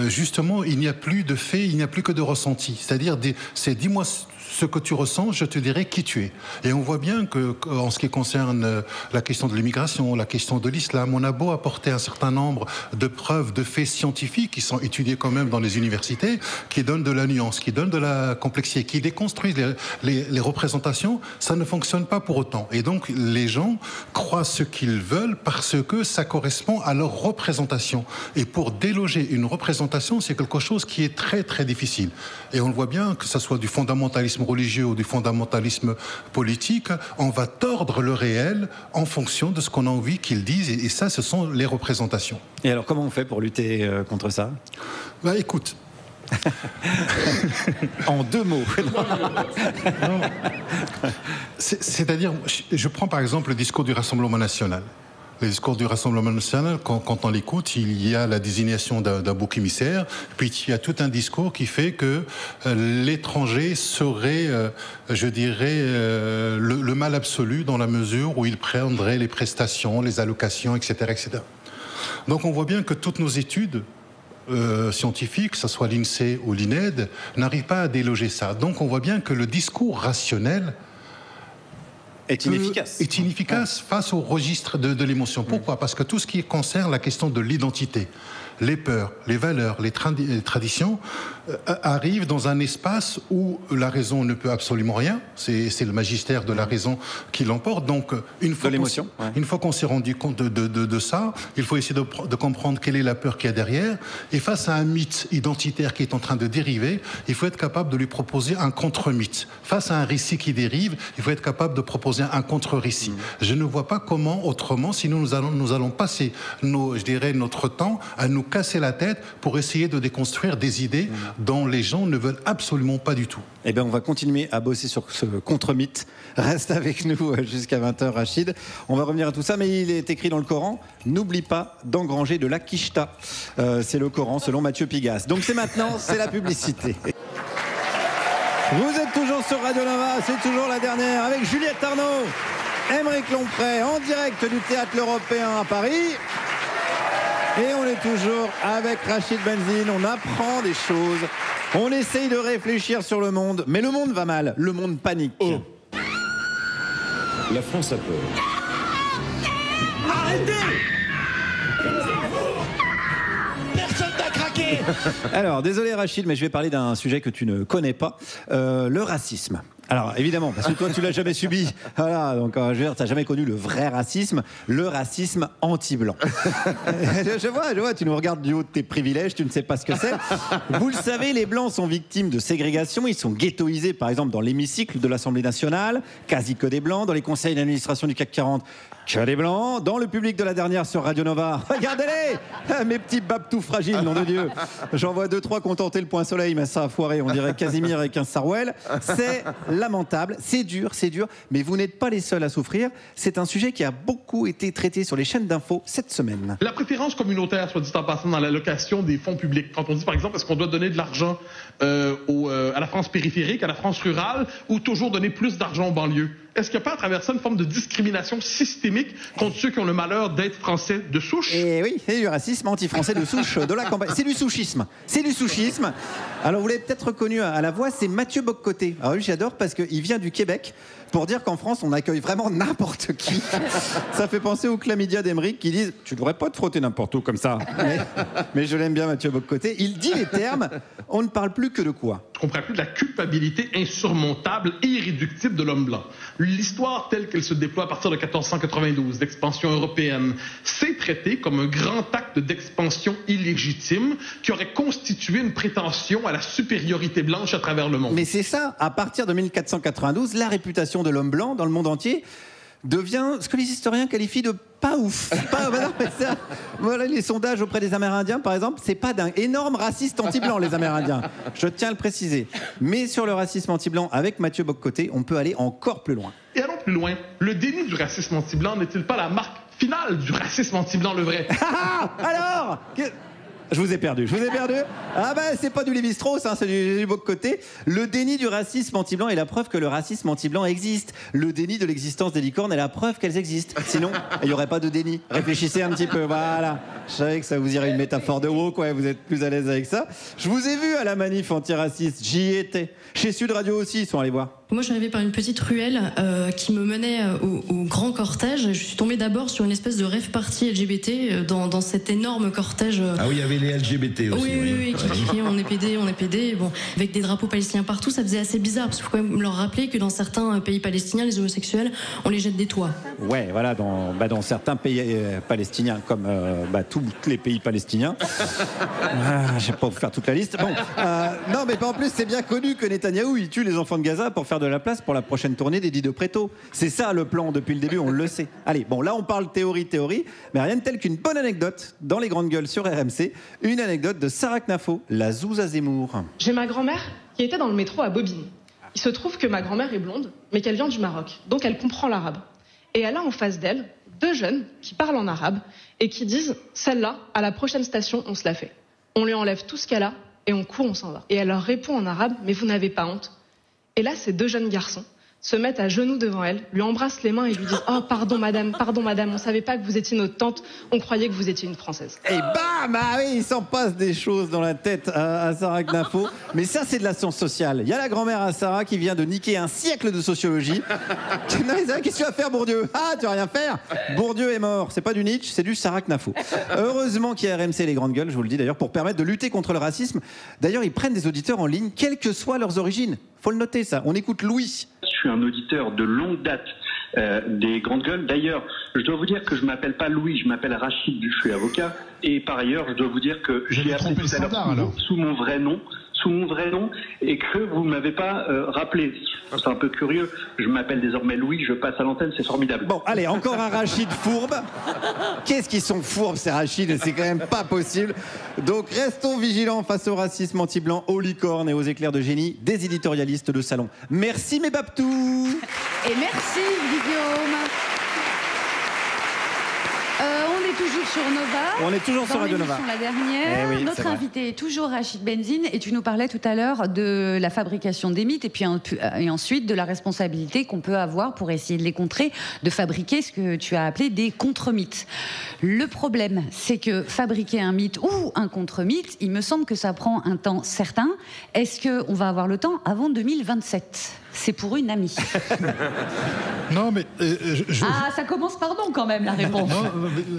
justement, il n'y a plus de faits, il n'y a plus que de ressentis. C'est-à-dire, c'est dis-moi ce que tu ressens, je te dirai qui tu es. Et on voit bien qu'en ce qui concerne la question de l'immigration, la question de l'islam, on a beau apporter un certain nombre de preuves, de faits scientifiques qui sont étudiés quand même dans les universités, qui donnent de la nuance, qui donnent de la complexité, qui déconstruisent les représentations, ça ne fonctionne pas pour autant. Et donc les gens croient ce qu'ils veulent parce que ça correspond à leur représentation. Et pour déloger une représentation, c'est quelque chose qui est très très difficile. Et on le voit bien, que ce soit du fondamentalisme religieux ou du fondamentalisme politique, on va tordre le réel en fonction de ce qu'on a envie qu'ils disent. Et ça, ce sont les représentations. Et alors, comment on fait pour lutter contre ça ? Bah, écoute. En 2 mots. C'est-à-dire, je prends par exemple le discours du Rassemblement national. Le discours du Rassemblement national, quand on l'écoute, il y a la désignation d'un bouc émissaire, puis il y a tout un discours qui fait que l'étranger serait, je dirais, le mal absolu dans la mesure où il prendrait les prestations, les allocations, etc., etc. Donc on voit bien que toutes nos études scientifiques, que ce soit l'INSEE ou l'INED, n'arrivent pas à déloger ça. Donc on voit bien que le discours rationnel est inefficace face au registre de l'émotion. Pourquoi ? Parce que tout ce qui concerne la question de l'identité, les peurs, les valeurs, les traditions arrivent dans un espace où la raison ne peut absolument rien. C'est le magistère de la raison qui l'emporte. Donc, une fois qu'on s'est rendu compte de ça, il faut essayer de comprendre quelle est la peur qu'il y a derrière. Et face à un mythe identitaire qui est en train de dériver, il faut être capable de lui proposer un contre-mythe. Face à un récit qui dérive, il faut être capable de proposer un contre-récit. Je ne vois pas comment, autrement, sinon nous allons passer notre temps à nous casser la tête pour essayer de déconstruire des idées dont les gens ne veulent absolument pas du tout. Eh bien, on va continuer à bosser sur ce contre-mythe. Reste avec nous jusqu'à 20h, Rachid. On va revenir à tout ça, mais il est écrit dans le Coran, n'oublie pas d'engranger de la quicheta. C'est le Coran selon Mathieu Pigasse. Donc c'est maintenant, c'est la publicité. Vous êtes toujours sur Radio Nova, c'est toujours la dernière avec Juliette Arnaud, Aymeric Lomprey en direct du Théâtre L'Européen à Paris. Et on est toujours avec Rachid Benzine, on apprend des choses, on essaye de réfléchir sur le monde, mais le monde va mal, le monde panique. Oh. La France a peur. Arrêtez! Personne n'a craqué! Alors, désolé Rachid, mais je vais parler d'un sujet que tu ne connais pas, le racisme. Alors évidemment, parce que toi tu l'as jamais subi, voilà, donc je veux dire, t'as jamais connu le vrai racisme, le racisme anti-blanc. je vois, tu nous regardes du haut de tes privilèges, tu ne sais pas ce que c'est. Vous le savez, les blancs sont victimes de ségrégation, ils sont ghettoisés par exemple dans l'hémicycle de l'Assemblée nationale, quasi que des blancs, dans les conseils d'administration du CAC 40, que des blancs, dans le public de la dernière sur Radio Nova, regardez-les, mes petits babes tout fragiles, nom de Dieu. J'en vois 2-3 contenter le point soleil, mais ça a foiré, on dirait Casimir avec un Sarwell. C'est lamentable, c'est dur, mais vous n'êtes pas les seuls à souffrir. C'est un sujet qui a beaucoup été traité sur les chaînes d'infos cette semaine. La préférence communautaire, soit dit en passant, dans l'allocation des fonds publics. Quand on dit, par exemple, est-ce qu'on doit donner de l'argent à la France périphérique, à la France rurale, ou toujours donner plus d'argent aux banlieues? Est-ce qu'il n'y a pas à travers ça une forme de discrimination systémique contre ceux qui ont le malheur d'être français de souche? Et oui, c'est du racisme anti-français de souche de la campagne. C'est du souchisme. Alors vous l'avez peut-être reconnu à la voix, c'est Mathieu Bock-Côté. Alors lui, j'adore parce qu'il vient du Québec pour dire qu'en France, on accueille vraiment n'importe qui. Ça fait penser aux chlamydia d'Aymeric qui disent « Tu ne devrais pas te frotter n'importe où comme ça. » Mais je l'aime bien, Mathieu Bock-Côté. Il dit les termes « On ne parle plus que de quoi ?» On ne parle plus de la culpabilité insurmontable et irréductible de l'homme blanc. L'histoire telle qu'elle se déploie à partir de 1492, l'expansion européenne, s'est traitée comme un grand acte d'expansion illégitime qui aurait constitué une prétention à la supériorité blanche à travers le monde. Mais c'est ça, à partir de 1492, la réputation de l'homme blanc dans le monde entier devient ce que les historiens qualifient de pas ouf. Voilà les sondages auprès des Amérindiens, par exemple, c'est pas d'un énorme raciste anti-blanc, les Amérindiens. Je tiens à le préciser. Mais sur le racisme anti-blanc, avec Mathieu Bock-Côté, on peut aller encore plus loin. Et allons plus loin. Le déni du racisme anti-blanc n'est-il pas la marque finale du racisme anti-blanc, le vrai? Alors Je vous ai perdu. Ah c'est pas du Lévi-Strauss, c'est du beau côté. Le déni du racisme anti-blanc est la preuve que le racisme anti-blanc existe. Le déni de l'existence des licornes est la preuve qu'elles existent. Sinon, il n'y aurait pas de déni. Réfléchissez un petit peu, voilà. Je savais que ça vous irait une métaphore de woke, ouais, vous êtes plus à l'aise avec ça. Je vous ai vu à la manif antiraciste, j'y étais. Chez Sud Radio aussi, ils sont allés voir. Moi, je suis arrivée par une petite ruelle qui me menait au grand cortège. Je suis tombée d'abord sur une espèce de rave party LGBT dans cet énorme cortège. Ah oui, il y avait les LGBT aussi. Oui, qui criaient on est pédé. Bon, avec des drapeaux palestiniens partout, ça faisait assez bizarre parce qu'il faut quand même leur rappeler que dans certains pays palestiniens, les homosexuels, on les jette des toits. Ouais, voilà, dans certains pays palestiniens, comme tous les pays palestiniens. Je vais pas vous faire toute la liste. Bon, non, mais en plus, c'est bien connu que Netanyahou, il tue les enfants de Gaza pour faire de la place pour la prochaine tournée d'Eddie de Pretto. C'est ça le plan depuis le début, on le sait. Allez, bon, là on parle théorie, mais rien de tel qu'une bonne anecdote dans les grandes gueules sur RMC, une anecdote de Sarah Knafo, la Zouza Zemmour. J'ai ma grand-mère qui était dans le métro à Bobigny. Il se trouve que ma grand-mère est blonde, mais qu'elle vient du Maroc, donc elle comprend l'arabe. Et elle a en face d'elle 2 jeunes qui parlent en arabe et qui disent « Celle-là, à la prochaine station, on se la fait. On lui enlève tout ce qu'elle a et on court, on s'en va. » Et elle leur répond en arabe « Mais vous n'avez pas honte ?» Et là, ces 2 jeunes garçons se mettent à genoux devant elle, lui embrassent les mains et lui disent « Oh, pardon madame, on savait pas que vous étiez notre tante, on croyait que vous étiez une Française. » Et bam, ah oui, il s'en passe des choses dans la tête à Sarah Knafo. Mais ça, c'est de la science sociale. Il y a la grand-mère à Sarah qui vient de niquer un siècle de sociologie. Non, qu'est-ce que tu vas faire, Bourdieu? Ah, tu vas rien faire? Bourdieu est mort. C'est pas du Nietzsche, c'est du Sarah Knafo. Heureusement qu'il y a RMC les grandes gueules, je vous le dis d'ailleurs, pour permettre de lutter contre le racisme. D'ailleurs, ils prennent des auditeurs en ligne, quelles que soient leurs origines. Faut le noter, ça. On écoute Louis. Je suis un auditeur de longue date des grandes gueules. D'ailleurs, je dois vous dire que je ne m'appelle pas Louis, je m'appelle Rachid, je suis avocat. Et par ailleurs, je dois vous dire que j'ai appelé tout à l'heure sous mon vrai nom, et que vous ne m'avez pas rappelé. C'est un peu curieux. Je m'appelle désormais Louis, je passe à l'antenne, c'est formidable. Bon, allez, encore un Rachid fourbe. Qu'est-ce qu'ils sont fourbes, ces Rachid? C'est quand même pas possible. Donc, restons vigilants face au racisme anti-blanc, aux licornes et aux éclairs de génie des éditorialistes de salon. Merci, mes babtous. Et merci, Guillaume. On est toujours sur Nova. On est toujours sur Radio Nova. La dernière. Oui, notre invité est toujours Rachid Benzine et tu nous parlais tout à l'heure de la fabrication des mythes et ensuite de la responsabilité qu'on peut avoir pour essayer de les contrer, de fabriquer ce que tu as appelé des contre-mythes. Le problème, c'est que fabriquer un mythe ou un contre-mythe, il me semble que ça prend un temps certain. Est-ce qu'on va avoir le temps avant 2027 ? C'est pour une amie. Non, mais... Ah, ça commence par non quand même, la réponse.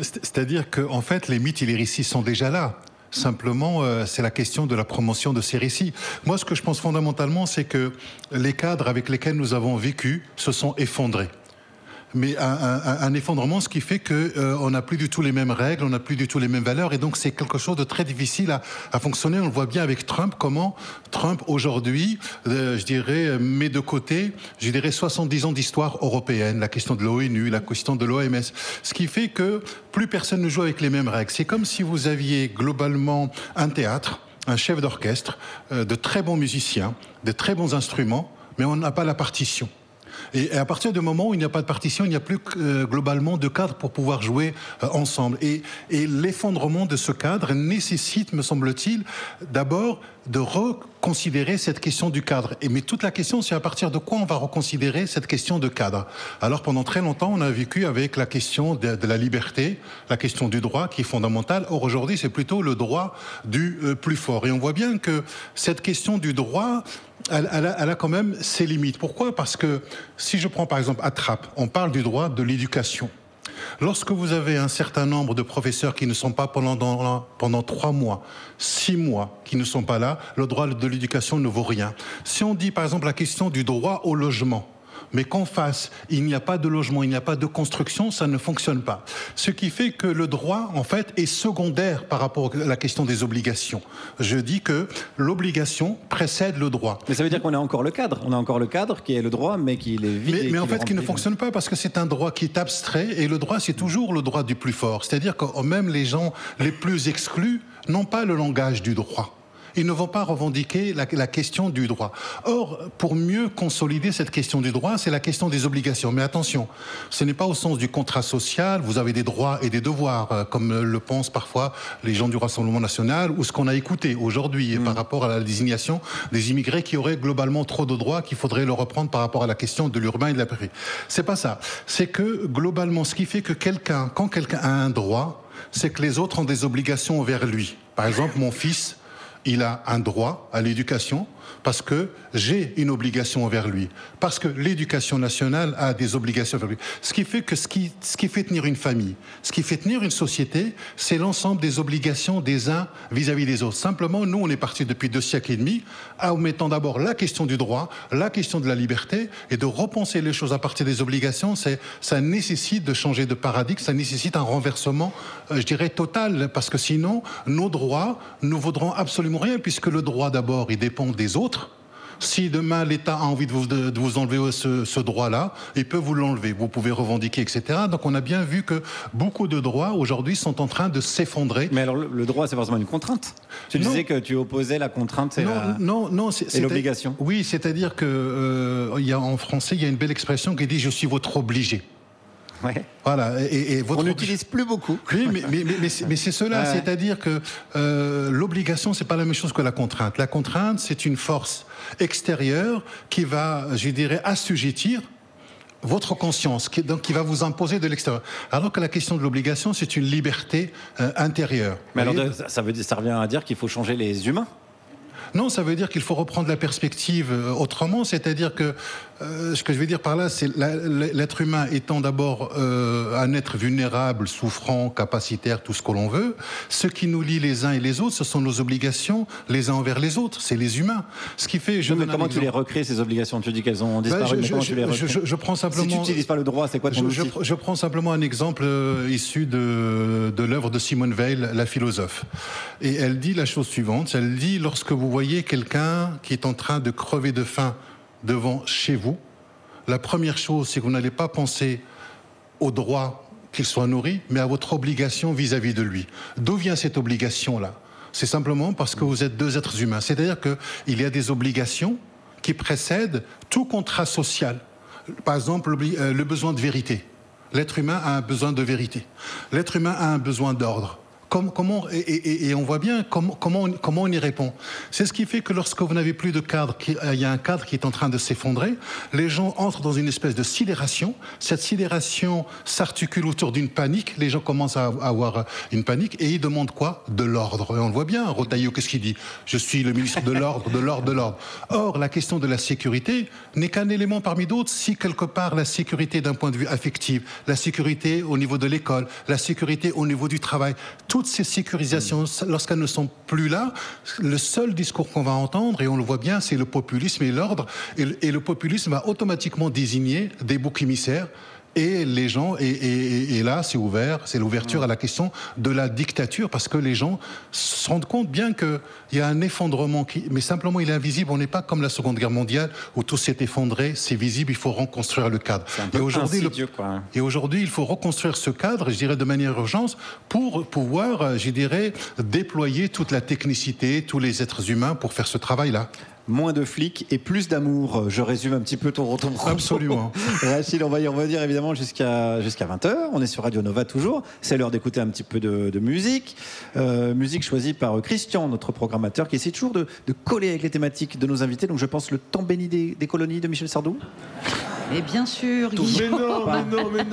C'est-à-dire qu'en fait, les mythes et les récits sont déjà là. Simplement, c'est la question de la promotion de ces récits. Moi, ce que je pense fondamentalement, c'est que les cadres avec lesquels nous avons vécu se sont effondrés. Mais un effondrement, ce qui fait qu'on n'a plus du tout les mêmes règles, on n'a plus du tout les mêmes valeurs, et donc c'est quelque chose de très difficile à fonctionner. On le voit bien avec Trump, comment Trump aujourd'hui, je dirais, met de côté, 70 ans d'histoire européenne, la question de l'ONU, la question de l'OMS, ce qui fait que plus personne ne joue avec les mêmes règles. C'est comme si vous aviez globalement un théâtre, un chef d'orchestre, de très bons musiciens, de très bons instruments, mais on n'a pas la partition. Et à partir du moment où il n'y a pas de partition, il n'y a plus globalement de cadre pour pouvoir jouer ensemble. Et l'effondrement de ce cadre nécessite, me semble-t-il, d'abord de reconsidérer cette question du cadre. Mais toute la question, c'est à partir de quoi on va reconsidérer cette question de cadre. Alors pendant très longtemps, on a vécu avec la question de la liberté, la question du droit qui est fondamentale. Or aujourd'hui, c'est plutôt le droit du plus fort. Et on voit bien que cette question du droit... Elle a quand même ses limites. Pourquoi ? Parce que si je prends par exemple Attrape, on parle du droit de l'éducation. Lorsque vous avez un certain nombre de professeurs qui ne sont pas pendant 3 mois, 6 mois, qui ne sont pas là, le droit de l'éducation ne vaut rien. Si on dit par exemple la question du droit au logement, mais qu'en face, il n'y a pas de logement, il n'y a pas de construction, ça ne fonctionne pas. Ce qui fait que le droit, en fait, est secondaire par rapport à la question des obligations. Je dis que l'obligation précède le droit. Mais ça veut dire qu'on a encore le cadre. On a encore le cadre qui est le droit, mais qui est vide. Mais en fait, qui ne fonctionne pas parce que c'est un droit qui est abstrait et le droit, c'est toujours le droit du plus fort. C'est-à-dire que même les gens les plus exclus n'ont pas le langage du droit. ils ne vont pas revendiquer la question du droit. Or, pour mieux consolider cette question du droit, c'est la question des obligations. Mais attention, ce n'est pas au sens du contrat social, vous avez des droits et des devoirs, comme le pensent parfois les gens du Rassemblement national, ou ce qu'on a écouté aujourd'hui par rapport à la désignation des immigrés qui auraient globalement trop de droits, qu'il faudrait le reprendre par rapport à la question de l'urbain et de la périphérie. C'est pas ça. C'est que, globalement, ce qui fait que quand quelqu'un a un droit, c'est que les autres ont des obligations envers lui. Par exemple, mon fils, il a un droit à l'éducation parce que j'ai une obligation envers lui. Parce que l'éducation nationale a des obligations envers lui. Ce qui fait que ce qui fait tenir une famille, ce qui fait tenir une société, c'est l'ensemble des obligations des uns vis-à-vis des autres. Simplement, nous, on est parti depuis 2 siècles et demi en mettant d'abord la question du droit, la question de la liberté, et de repenser les choses à partir des obligations. Ça nécessite de changer de paradigme, ça nécessite un renversement, je dirais, total, parce que sinon, nos droits ne vaudront absolument rien, puisque le droit, d'abord, il dépend des autres. Si demain l'État a envie de vous enlever ce droit-là, il peut vous l'enlever. Vous pouvez revendiquer, etc. Donc on a bien vu que beaucoup de droits aujourd'hui sont en train de s'effondrer. Mais alors le droit, c'est forcément une contrainte. Tu disais que tu opposais la contrainte et l'obligation. Oui, c'est-à-dire que en français, il y a une belle expression qui dit « je suis votre obligé ». Ouais. Voilà. Et on n'utilise plus beaucoup. Oui, mais c'est cela. Ouais. C'est-à-dire que l'obligation, c'est pas la même chose que la contrainte. La contrainte, c'est une force extérieure qui va, je dirais, assujettir votre conscience, qui va vous imposer de l'extérieur. Alors que la question de l'obligation, c'est une liberté intérieure. Mais alors, ça revient à dire qu'il faut changer les humains. Non, ça veut dire qu'il faut reprendre la perspective autrement, c'est-à-dire que ce que je veux dire par là, c'est l'être humain étant d'abord un être vulnérable, souffrant, capacitaire, tout ce que l'on veut. Ce qui nous lie les uns et les autres, ce sont nos obligations les uns envers les autres, c'est les humains. Ce qui fait, mais comment tu les recrées, ces obligations? Tu dis qu'elles ont disparu, mais comment tu les recrées? Je prends simplement... Si tu n'utilises pas le droit, c'est quoi ton outil? Je prends simplement un exemple issu de l'œuvre de Simone Weil, la philosophe. Et elle dit la chose suivante, elle dit, lorsque vous voyez quelqu'un qui est en train de crever de faim devant chez vous, la première chose, c'est que vous n'allez pas penser au droit qu'il soit nourri, mais à votre obligation vis-à-vis de lui. D'où vient cette obligation-là? C'est simplement parce que vous êtes 2 êtres humains. C'est-à-dire qu'il y a des obligations qui précèdent tout contrat social. Par exemple, le besoin de vérité. L'être humain a un besoin de vérité. L'être humain a un besoin d'ordre. Et on voit bien comment on y répond. C'est ce qui fait que lorsque vous n'avez plus de cadre, il y a un cadre qui est en train de s'effondrer, les gens entrent dans une espèce de sidération. Cette sidération s'articule autour d'une panique. Les gens commencent à avoir une panique et ils demandent quoi? De l'ordre. Et on le voit bien, Rotaillot, qu'est-ce qu'il dit? Je suis le ministre de l'ordre, de l'ordre, de l'ordre. Or, la question de la sécurité n'est qu'un élément parmi d'autres. Si quelque part la sécurité d'un point de vue affectif, la sécurité au niveau de l'école, la sécurité au niveau du travail, toutes ces sécurisations, lorsqu'elles ne sont plus là, le seul discours qu'on va entendre, et on le voit bien, c'est le populisme et l'ordre. Et le populisme va automatiquement désigner des boucs émissaires. Et les gens, et là, c'est ouvert, c'est l'ouverture à la question de la dictature, parce que les gens se rendent compte bien qu'il y a un effondrement, mais simplement il est invisible. On n'est pas comme la Seconde Guerre mondiale, où tout s'est effondré, c'est visible, il faut reconstruire le cadre. Et aujourd'hui, il faut reconstruire ce cadre, je dirais, de manière urgente, pour pouvoir, je dirais, déployer toute la technicité, tous les êtres humains pour faire ce travail-là. Moins de flics et plus d'amour. Je résume un petit peu ton propos. Absolument. Rachid, on va y revenir évidemment jusqu'à 20h. On est sur Radio Nova toujours. C'est l'heure d'écouter un petit peu de musique. Musique choisie par Christian, notre programmateur, qui essaie toujours de coller avec les thématiques de nos invités. Donc je pense le temps béni des colonies de Michel Sardou. Et bien sûr, mais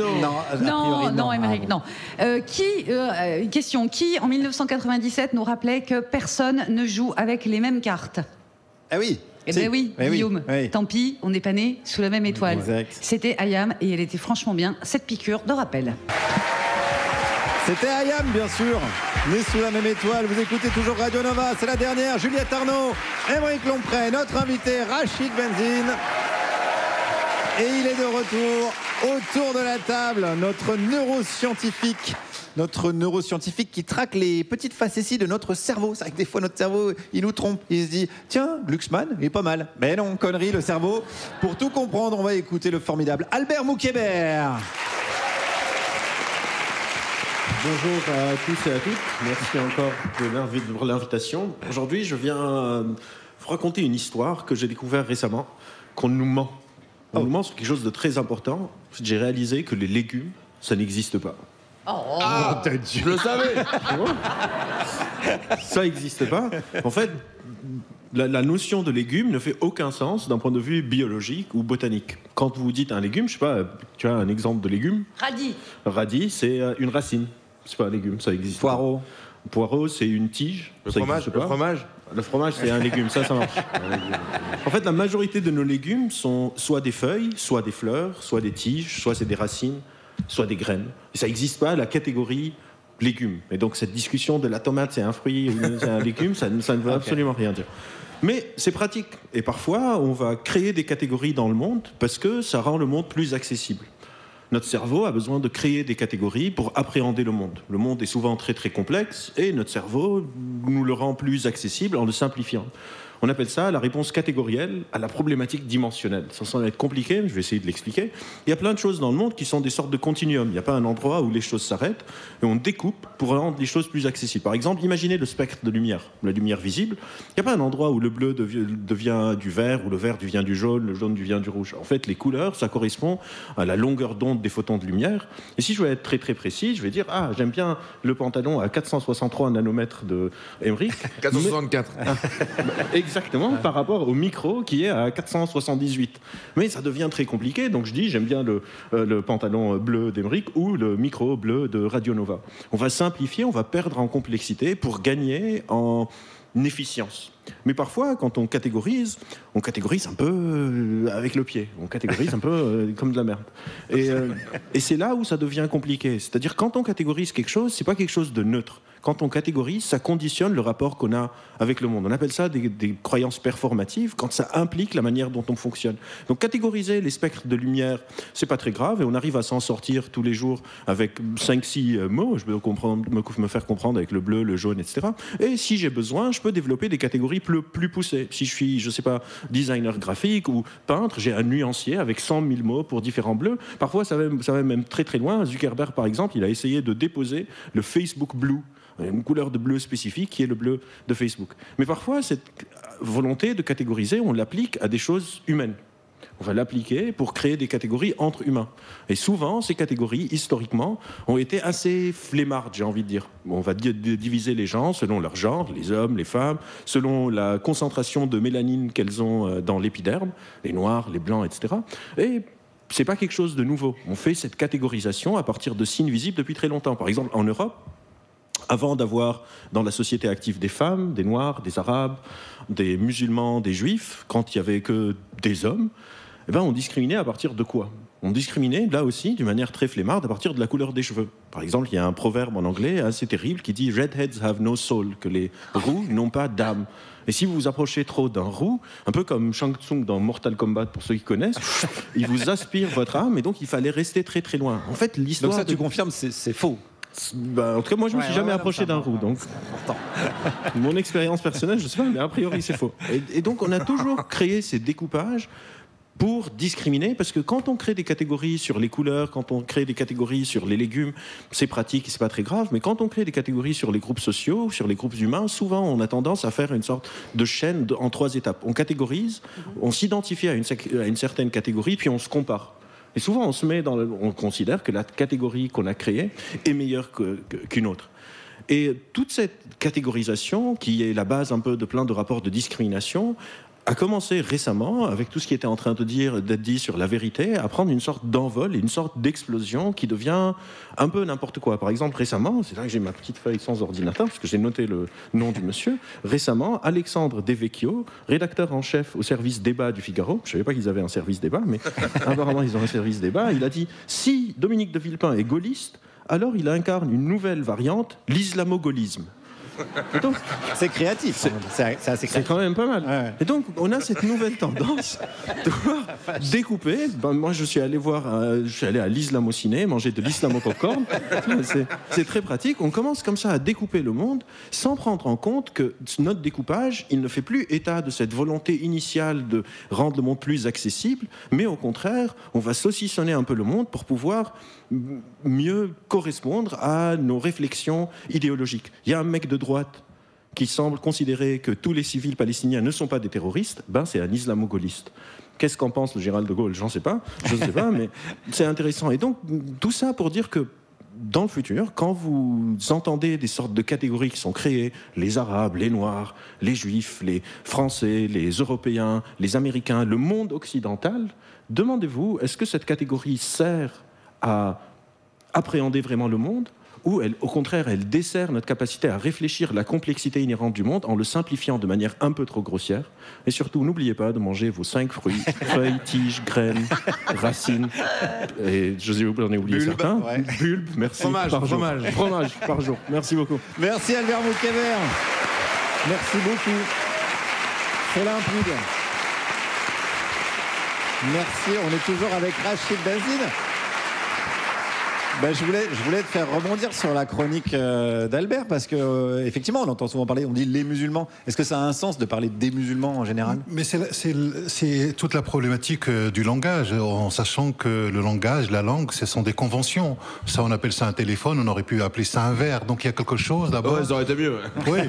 non. Non, Émeric, non. Question, qui en 1997 nous rappelait que personne ne joue avec les mêmes cartes? Ah oui. Eh bien oui, Guillaume. Oui. Tant pis, on n'est pas nés sous la même étoile. Exact. C'était Ayam et elle était franchement bien. Cette piqûre de rappel. C'était Ayam, bien sûr. Nés sous la même étoile. Vous écoutez toujours Radio Nova. C'est la dernière. Juliette Arnaud, Émeric Lomprey, notre invité Rachid Benzine. Et il est de retour autour de la table, notre neuroscientifique qui traque les petites facéties de notre cerveau. C'est vrai que des fois, notre cerveau, il nous trompe. Il se dit, tiens, Glucksmann, il est pas mal. Mais non, connerie, le cerveau. Pour tout comprendre, on va écouter le formidable Albert Moukébert. Bonjour à tous et à toutes. Merci encore de l'invitation. Aujourd'hui, je viens vous raconter une histoire que j'ai découverte récemment, qu'on nous ment. On nous ment sur quelque chose de très important. J'ai réalisé que les légumes, ça n'existe pas. Je le savais. Ça n'existe pas. En fait, la notion de légume ne fait aucun sens d'un point de vue biologique ou botanique. Quand vous dites un légume, je sais pas, tu as un exemple de légume ? Radis. Radis, c'est une racine. C'est pas un légume, ça existe. Poireau. Poireau, c'est une tige. Le fromage, Le fromage, c'est un légume, ça marche. En fait, la majorité de nos légumes sont soit des feuilles, soit des fleurs, soit des tiges, soit c'est des racines, soit des graines. Et ça n'existe pas, la catégorie légumes. Et donc, cette discussion de la tomate, c'est un fruit ou c'est un légume, ça ne veut absolument rien dire. Mais c'est pratique. Et parfois, on va créer des catégories dans le monde parce que ça rend le monde plus accessible. Notre cerveau a besoin de créer des catégories pour appréhender le monde. Le monde est souvent très très complexe et notre cerveau nous le rend plus accessible en le simplifiant. On appelle ça la réponse catégorielle à la problématique dimensionnelle. Ça semble être compliqué, mais je vais essayer de l'expliquer. Il y a plein de choses dans le monde qui sont des sortes de continuums. Il n'y a pas un endroit où les choses s'arrêtent et on découpe pour rendre les choses plus accessibles. Par exemple, imaginez le spectre de lumière, la lumière visible. Il n'y a pas un endroit où le bleu devient du vert, ou le vert devient du jaune, le jaune devient du rouge. En fait, les couleurs, ça correspond à la longueur d'onde des photons de lumière. Et si je veux être très très précis, je vais dire j'aime bien le pantalon à 463 nanomètres de Emmerich. 464. Exactement, par rapport au micro qui est à 478. Mais ça devient très compliqué, donc je dis j'aime bien le pantalon bleu d'Emmerich ou le micro bleu de Radio Nova. On va simplifier, on va perdre en complexité pour gagner en efficience. Mais parfois, quand on catégorise un peu avec le pied. On catégorise un peu comme de la merde. Et c'est là où ça devient compliqué. C'est-à-dire, quand on catégorise quelque chose, c'est pas quelque chose de neutre. Quand on catégorise, ça conditionne le rapport qu'on a avec le monde. On appelle ça des croyances performatives quand ça implique la manière dont on fonctionne. Donc catégoriser les spectres de lumière, c'est pas très grave et on arrive à s'en sortir tous les jours avec 5-6 mots. Je peux me faire comprendre avec le bleu, le jaune, etc. Et si j'ai besoin, je peux développer des catégories plus poussées. Si je suis, je sais pas, designer graphique ou peintre, j'ai un nuancier avec 100 000 mots pour différents bleus. Parfois, ça va même très très loin. Zuckerberg, par exemple, il a essayé de déposer le Facebook Blue, une couleur de bleu spécifique qui est le bleu de Facebook. Mais parfois, cette volonté de catégoriser, on l'applique à des choses humaines. On va l'appliquer pour créer des catégories entre humains. Et souvent, ces catégories, historiquement, ont été assez flemmardes, j'ai envie de dire. On va diviser les gens selon leur genre, les hommes, les femmes, selon la concentration de mélanine qu'elles ont dans l'épiderme, les noirs, les blancs, etc. Et c'est pas quelque chose de nouveau. On fait cette catégorisation à partir de signes visibles depuis très longtemps. Par exemple, en Europe, avant d'avoir dans la société active des femmes, des noirs, des arabes, des musulmans, des juifs, quand il n'y avait que des hommes, on discriminait à partir de quoi ? On discriminait, là aussi, d'une manière très flemmarde, à partir de la couleur des cheveux. Par exemple, il y a un proverbe en anglais assez terrible qui dit « Redheads have no soul », que les roux n'ont pas d'âme. Et si vous vous approchez trop d'un roux, un peu comme Shang Tsung dans Mortal Kombat, pour ceux qui connaissent, il vous aspire votre âme, et donc il fallait rester très très loin. En fait, l'histoire... Donc ça, tu confirmes, c'est faux. En tout cas, moi, je ne me suis jamais approché d'un roux. Donc, mon expérience personnelle, je ne sais pas, mais a priori, c'est faux. Et donc, on a toujours créé ces découpages pour discriminer, parce que quand on crée des catégories sur les couleurs, quand on crée des catégories sur les légumes, c'est pratique et c'est pas très grave, mais quand on crée des catégories sur les groupes sociaux, sur les groupes humains, souvent on a tendance à faire une sorte de chaîne en 3 étapes. On catégorise, on s'identifie à une certaine catégorie, puis on se compare. Et souvent on considère que la catégorie qu'on a créée est meilleure qu'une autre. Et toute cette catégorisation, qui est la base un peu de plein de rapports de discrimination, a commencé récemment, avec tout ce qui était en train d'être dit sur la vérité, à prendre une sorte d'envol et une sorte d'explosion qui devient un peu n'importe quoi. Par exemple, récemment, c'est là que j'ai ma petite feuille sans ordinateur, parce que j'ai noté le nom du monsieur. Récemment, Alexandre Devecchio, rédacteur en chef au service débat du Figaro, je ne savais pas qu'ils avaient un service débat, mais apparemment ils ont un service débat, il a dit « Si Dominique de Villepin est gaulliste, alors il incarne une nouvelle variante, l'islamo-gaullisme ». C'est créatif. C'est assez créatif. C'est quand même pas mal. Ouais. Et donc, on a cette nouvelle tendance de pouvoir découper. Moi, je suis allé à l'Islam au ciné, manger de l'islam au popcorn. C'est très pratique. On commence comme ça à découper le monde sans prendre en compte que notre découpage, il ne fait plus état de cette volonté initiale de rendre le monde plus accessible, mais au contraire, on va saucissonner un peu le monde pour pouvoir mieux correspondre à nos réflexions idéologiques. Il y a un mec de droite qui semble considérer que tous les civils palestiniens ne sont pas des terroristes, c'est un islamo-gaulliste. Qu'est-ce qu'en pense le général de Gaulle? Je ne sais pas, mais c'est intéressant. Et donc, tout ça pour dire que dans le futur, quand vous entendez des sortes de catégories qui sont créées, les Arabes, les Noirs, les Juifs, les Français, les Européens, les Américains, le monde occidental, demandez-vous, est-ce que cette catégorie sert à appréhender vraiment le monde, ou au contraire, elle dessert notre capacité à réfléchir la complexité inhérente du monde en le simplifiant de manière un peu trop grossière. Et surtout, n'oubliez pas de manger vos 5 fruits, feuilles, tiges, graines, racines, et j'en ai oublié certains. Ouais. Bulbes, merci. Fromage par jour. Merci beaucoup. Merci Albert Moukébert. Merci beaucoup. C'est limpide. Merci, on est toujours avec Rachid Benzine. Je voulais te faire rebondir sur la chronique d'Albert parce que effectivement on entend souvent parler, on dit les musulmans. Est-ce que ça a un sens de parler des musulmans en général? Mais c'est toute la problématique du langage, en sachant que le langage, la langue, ce sont des conventions. Ça, on appelle ça un téléphone, on aurait pu appeler ça un verre. Donc il y a quelque chose d'abord. Ouais, ça aurait été mieux. Oui.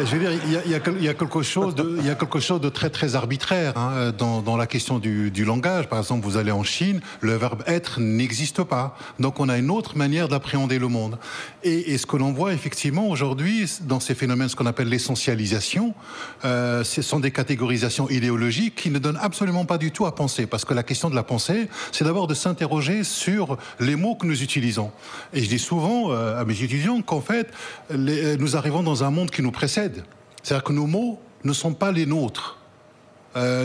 Je veux dire, il y a quelque chose de très très arbitraire dans la question du langage. Par exemple, vous allez en Chine, le verbe être n'existe pas. Donc on a une autre manière d'appréhender le monde. Et ce que l'on voit effectivement aujourd'hui dans ces phénomènes, ce qu'on appelle l'essentialisation, ce sont des catégorisations idéologiques qui ne donnent absolument pas du tout à penser. Parce que la question de la pensée, c'est d'abord de s'interroger sur les mots que nous utilisons. Et je dis souvent à mes étudiants qu'en fait, nous arrivons dans un monde qui nous précède. C'est-à-dire que nos mots ne sont pas les nôtres.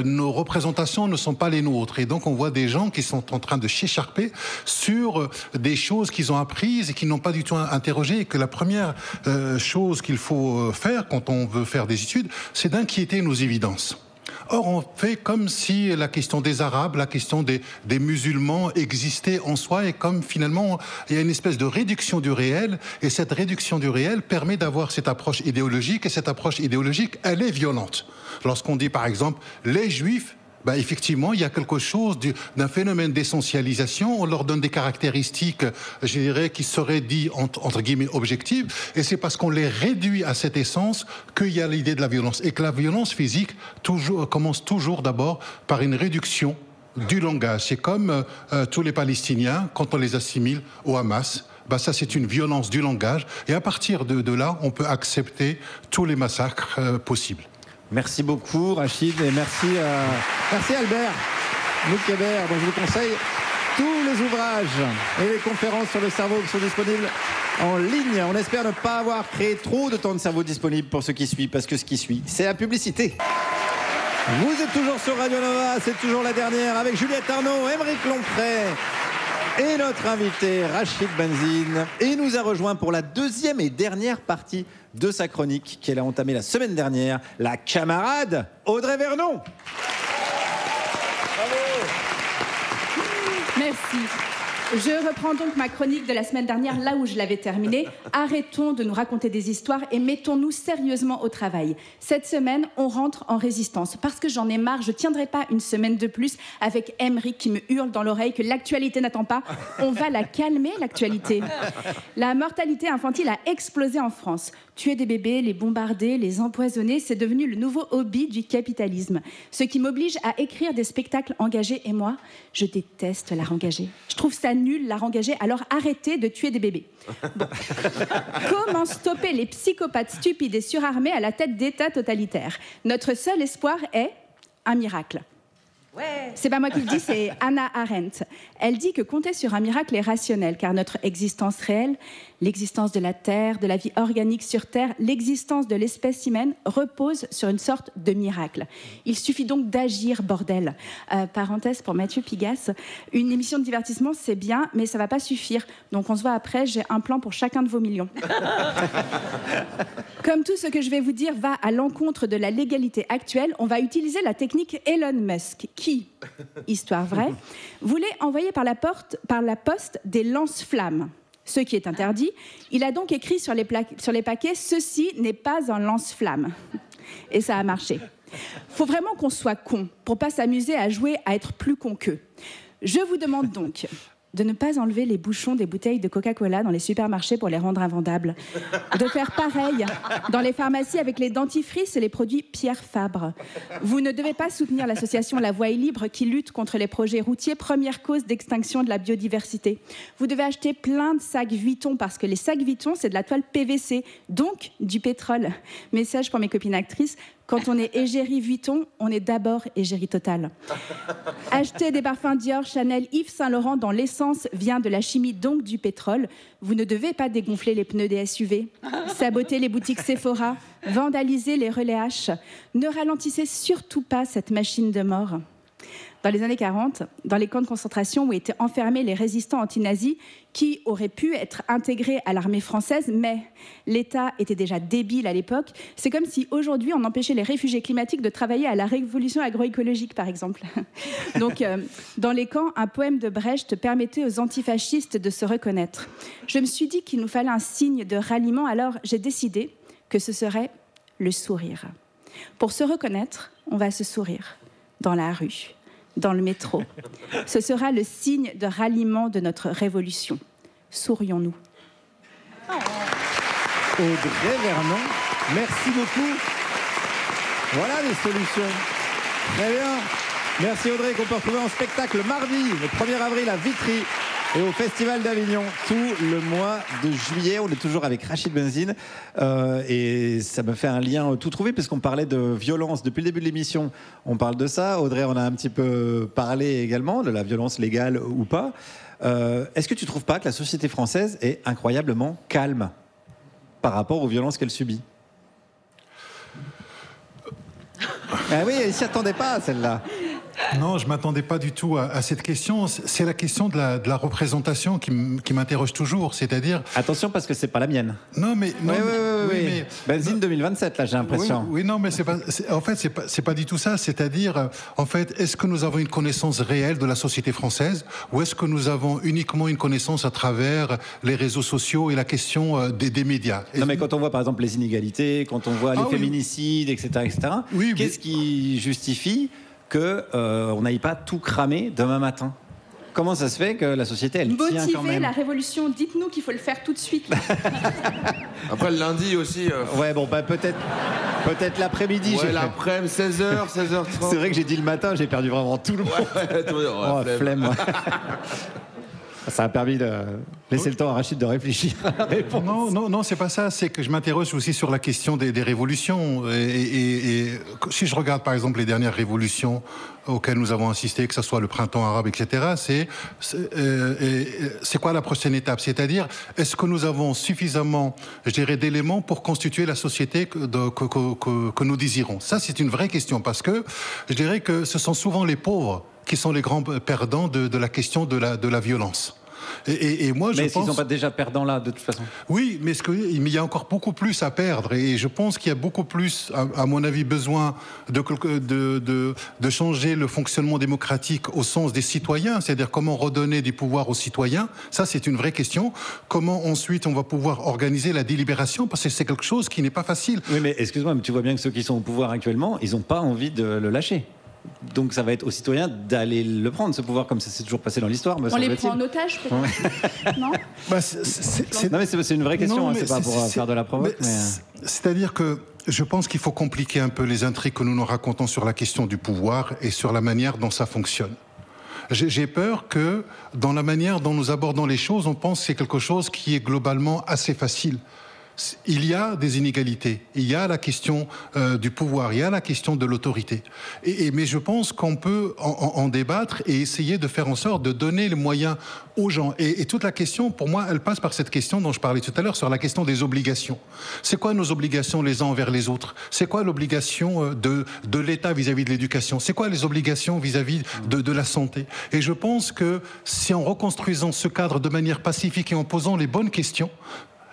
Nos représentations ne sont pas les nôtres. Et donc on voit des gens qui sont en train de s'écharper sur des choses qu'ils ont apprises et qui n'ont pas du tout interrogé. Et que la première chose qu'il faut faire quand on veut faire des études, c'est d'inquiéter nos évidences. Or, on fait comme si la question des Arabes, la question des musulmans existait en soi, et comme finalement il y a une espèce de réduction du réel, et cette réduction du réel permet d'avoir cette approche idéologique, et cette approche idéologique, elle est violente. Lorsqu'on dit par exemple les Juifs, effectivement, il y a quelque chose d'un phénomène d'essentialisation. On leur donne des caractéristiques, je dirais, qui seraient dites entre guillemets objectives. Et c'est parce qu'on les réduit à cette essence qu'il y a l'idée de la violence. Et que la violence physique commence toujours d'abord par une réduction du langage. C'est comme tous les Palestiniens, quand on les assimile au Hamas. Ça, c'est une violence du langage. Et à partir de là, on peut accepter tous les massacres possibles. Merci beaucoup Rachid et merci Albert Moukébert, dont je vous conseille tous les ouvrages et les conférences sur le cerveau qui sont disponibles en ligne. On espère ne pas avoir créé trop de temps de cerveau disponible pour ce qui suit, parce que ce qui suit, c'est la publicité. Vous êtes toujours sur Radio Nova, c'est toujours la dernière avec Juliette Arnaud, Aymeric Lompré et notre invité Rachid Benzine. Et il nous a rejoint pour la deuxième et dernière partie de sa chronique qu'elle a entamée la semaine dernière, la camarade Audrey Vernon. Bravo. Merci. Je reprends donc ma chronique de la semaine dernière là où je l'avais terminée. Arrêtons de nous raconter des histoires et mettons-nous sérieusement au travail. Cette semaine, on rentre en résistance parce que j'en ai marre. Je ne tiendrai pas une semaine de plus avec Aymeric qui me hurle dans l'oreille que l'actualité n'attend pas. On va la calmer, l'actualité. La mortalité infantile a explosé en France. Tuer des bébés, les bombarder, les empoisonner, c'est devenu le nouveau hobby du capitalisme. Ce qui m'oblige à écrire des spectacles engagés. Et moi, je déteste l'art engagé. Je trouve ça nul, l'art engagé, alors arrêtez de tuer des bébés. Bon. Comment stopper les psychopathes stupides et surarmés à la tête d'États totalitaires? Notre seul espoir est un miracle. C'est pas moi qui le dis, c'est Hannah Arendt. Elle dit que compter sur un miracle est rationnel, car notre existence réelle, l'existence de la Terre, de la vie organique sur Terre, l'existence de l'espèce humaine repose sur une sorte de miracle. Il suffit donc d'agir, bordel. Parenthèse pour Mathieu Pigasse, une émission de divertissement, c'est bien, mais ça va pas suffire. Donc on se voit après, j'ai un plan pour chacun de vos millions. Comme tout ce que je vais vous dire va à l'encontre de la légalité actuelle, on va utiliser la technique Elon Musk, qui, histoire vraie, voulait envoyer par la poste des lance-flammes. Ce qui est interdit. Il a donc écrit sur les paquets « Ceci n'est pas un lance-flamme ». Et ça a marché. Faut vraiment qu'on soit con pour pas s'amuser à jouer à être plus con qu'eux. Je vous demande donc de ne pas enlever les bouchons des bouteilles de Coca-Cola dans les supermarchés pour les rendre invendables. De faire pareil dans les pharmacies avec les dentifrices et les produits Pierre Fabre. Vous ne devez pas soutenir l'association La Voie est libre qui lutte contre les projets routiers, première cause d'extinction de la biodiversité. Vous devez acheter plein de sacs Vuitton parce que les sacs Vuitton, c'est de la toile PVC, donc du pétrole. Message pour mes copines actrices. Quand on est égérie Vuitton, on est d'abord égérie totale. Acheter des parfums Dior, Chanel, Yves Saint Laurent dont l'essence vient de la chimie, donc du pétrole. Vous ne devez pas dégonfler les pneus des SUV, saboter les boutiques Sephora, vandaliser les relais H. Ne ralentissez surtout pas cette machine de mort. Dans les années 40, dans les camps de concentration où étaient enfermés les résistants anti-nazis qui auraient pu être intégrés à l'armée française, mais l'État était déjà débile à l'époque. C'est comme si aujourd'hui on empêchait les réfugiés climatiques de travailler à la révolution agroécologique, par exemple. Donc, dans les camps, un poème de Brecht permettait aux antifascistes de se reconnaître. Je me suis dit qu'il nous fallait un signe de ralliement, alors j'ai décidé que ce serait le sourire. Pour se reconnaître, on va se sourire dans la rue, dans le métro. Ce sera le signe de ralliement de notre révolution. Sourions-nous. Audrey Vernon, merci beaucoup. Voilà les solutions. Très bien. Merci Audrey, qu'on peut retrouver en spectacle mardi, le 1er avril à Vitry et au Festival d'Avignon. Tout le mois de juillet, on est toujours avec Rachid Benzine et ça me fait un lien tout trouvé parce qu'on parlait de violence depuis le début de l'émission. On parle de ça. Audrey en a un petit peu parlé également, de la violence légale ou pas. Est-ce que tu trouves pas que la société française est incroyablement calme par rapport aux violences qu'elle subit? Ah oui, elle s'y attendait pas, celle-là. Non, je ne m'attendais pas du tout à cette question. C'est la question de la représentation qui m'interroge toujours. C'est-à-dire... Attention, parce que ce n'est pas la mienne. Non, mais... Non, oui. Mais Benzine 2027, là, j'ai l'impression. Oui, non, mais en fait, c'est pas du tout ça. C'est-à-dire, en fait, est-ce que nous avons une connaissance réelle de la société française ou est-ce que nous avons uniquement une connaissance à travers les réseaux sociaux et la question des médias? Non, mais quand on voit, par exemple, les inégalités, quand on voit les féminicides, etc., qu'est-ce qui justifie qu'on n'aille pas tout cramer demain matin? Comment ça se fait que la société, elle tient quand même? Motiver la révolution, dites-nous qu'il faut le faire tout de suite. Après le lundi aussi. Ouais, bon, bah peut-être l'après-midi. Ouais, l'après-midi, 16h, 16h30. C'est vrai que j'ai dit le matin, j'ai perdu vraiment tout le monde. Flemme. Ça a permis de laisser le temps à Rachid de réfléchir à la réponse. Non, c'est pas ça. C'est que je m'interroge aussi sur la question des révolutions. Et si je regarde par exemple les dernières révolutions auxquelles nous avons assisté, que ce soit le printemps arabe, etc., c'est quoi la prochaine étape? C'est-à-dire, est-ce que nous avons suffisamment, je dirais, d'éléments pour constituer la société que nous désirons? Ça, c'est une vraie question parce que je dirais que ce sont souvent les pauvres qui sont les grands perdants de la question de la violence. Et moi, mais est-ce qu'ils ne sont pas déjà perdants là, de toute façon? Oui, mais il y a encore beaucoup plus à perdre. Et je pense qu'il y a beaucoup plus, à mon avis, besoin de changer le fonctionnement démocratique au sens des citoyens. C'est-à-dire comment redonner du pouvoir aux citoyens. Ça, c'est une vraie question. Comment ensuite on va pouvoir organiser la délibération? Parce que c'est quelque chose qui n'est pas facile. Oui, mais excuse-moi, mais tu vois bien que ceux qui sont au pouvoir actuellement, ils n'ont pas envie de le lâcher. Donc ça va être aux citoyens d'aller le prendre, ce pouvoir, comme ça s'est toujours passé dans l'histoire. On les prend en otage, peut-être? Non, non, mais c'est une vraie question, c'est pas pour faire de la provoque. C'est-à-dire que je pense qu'il faut compliquer un peu les intrigues que nous nous racontons sur la question du pouvoir et sur la manière dont ça fonctionne. J'ai peur que dans la manière dont nous abordons les choses, on pense que c'est quelque chose qui est globalement assez facile. il y a des inégalités, il y a la question du pouvoir, il y a la question de l'autorité. Mais je pense qu'on peut en débattre et essayer de faire en sorte de donner les moyens aux gens. Et toute la question, pour moi, elle passe par cette question dont je parlais tout à l'heure, sur la question des obligations. C'est quoi nos obligations les uns envers les autres? C'est quoi l'obligation de l'État vis-à-vis de l'éducation? C'est quoi les obligations vis-à-vis de la santé? Et je pense que si en reconstruisant ce cadre de manière pacifique et en posant les bonnes questions,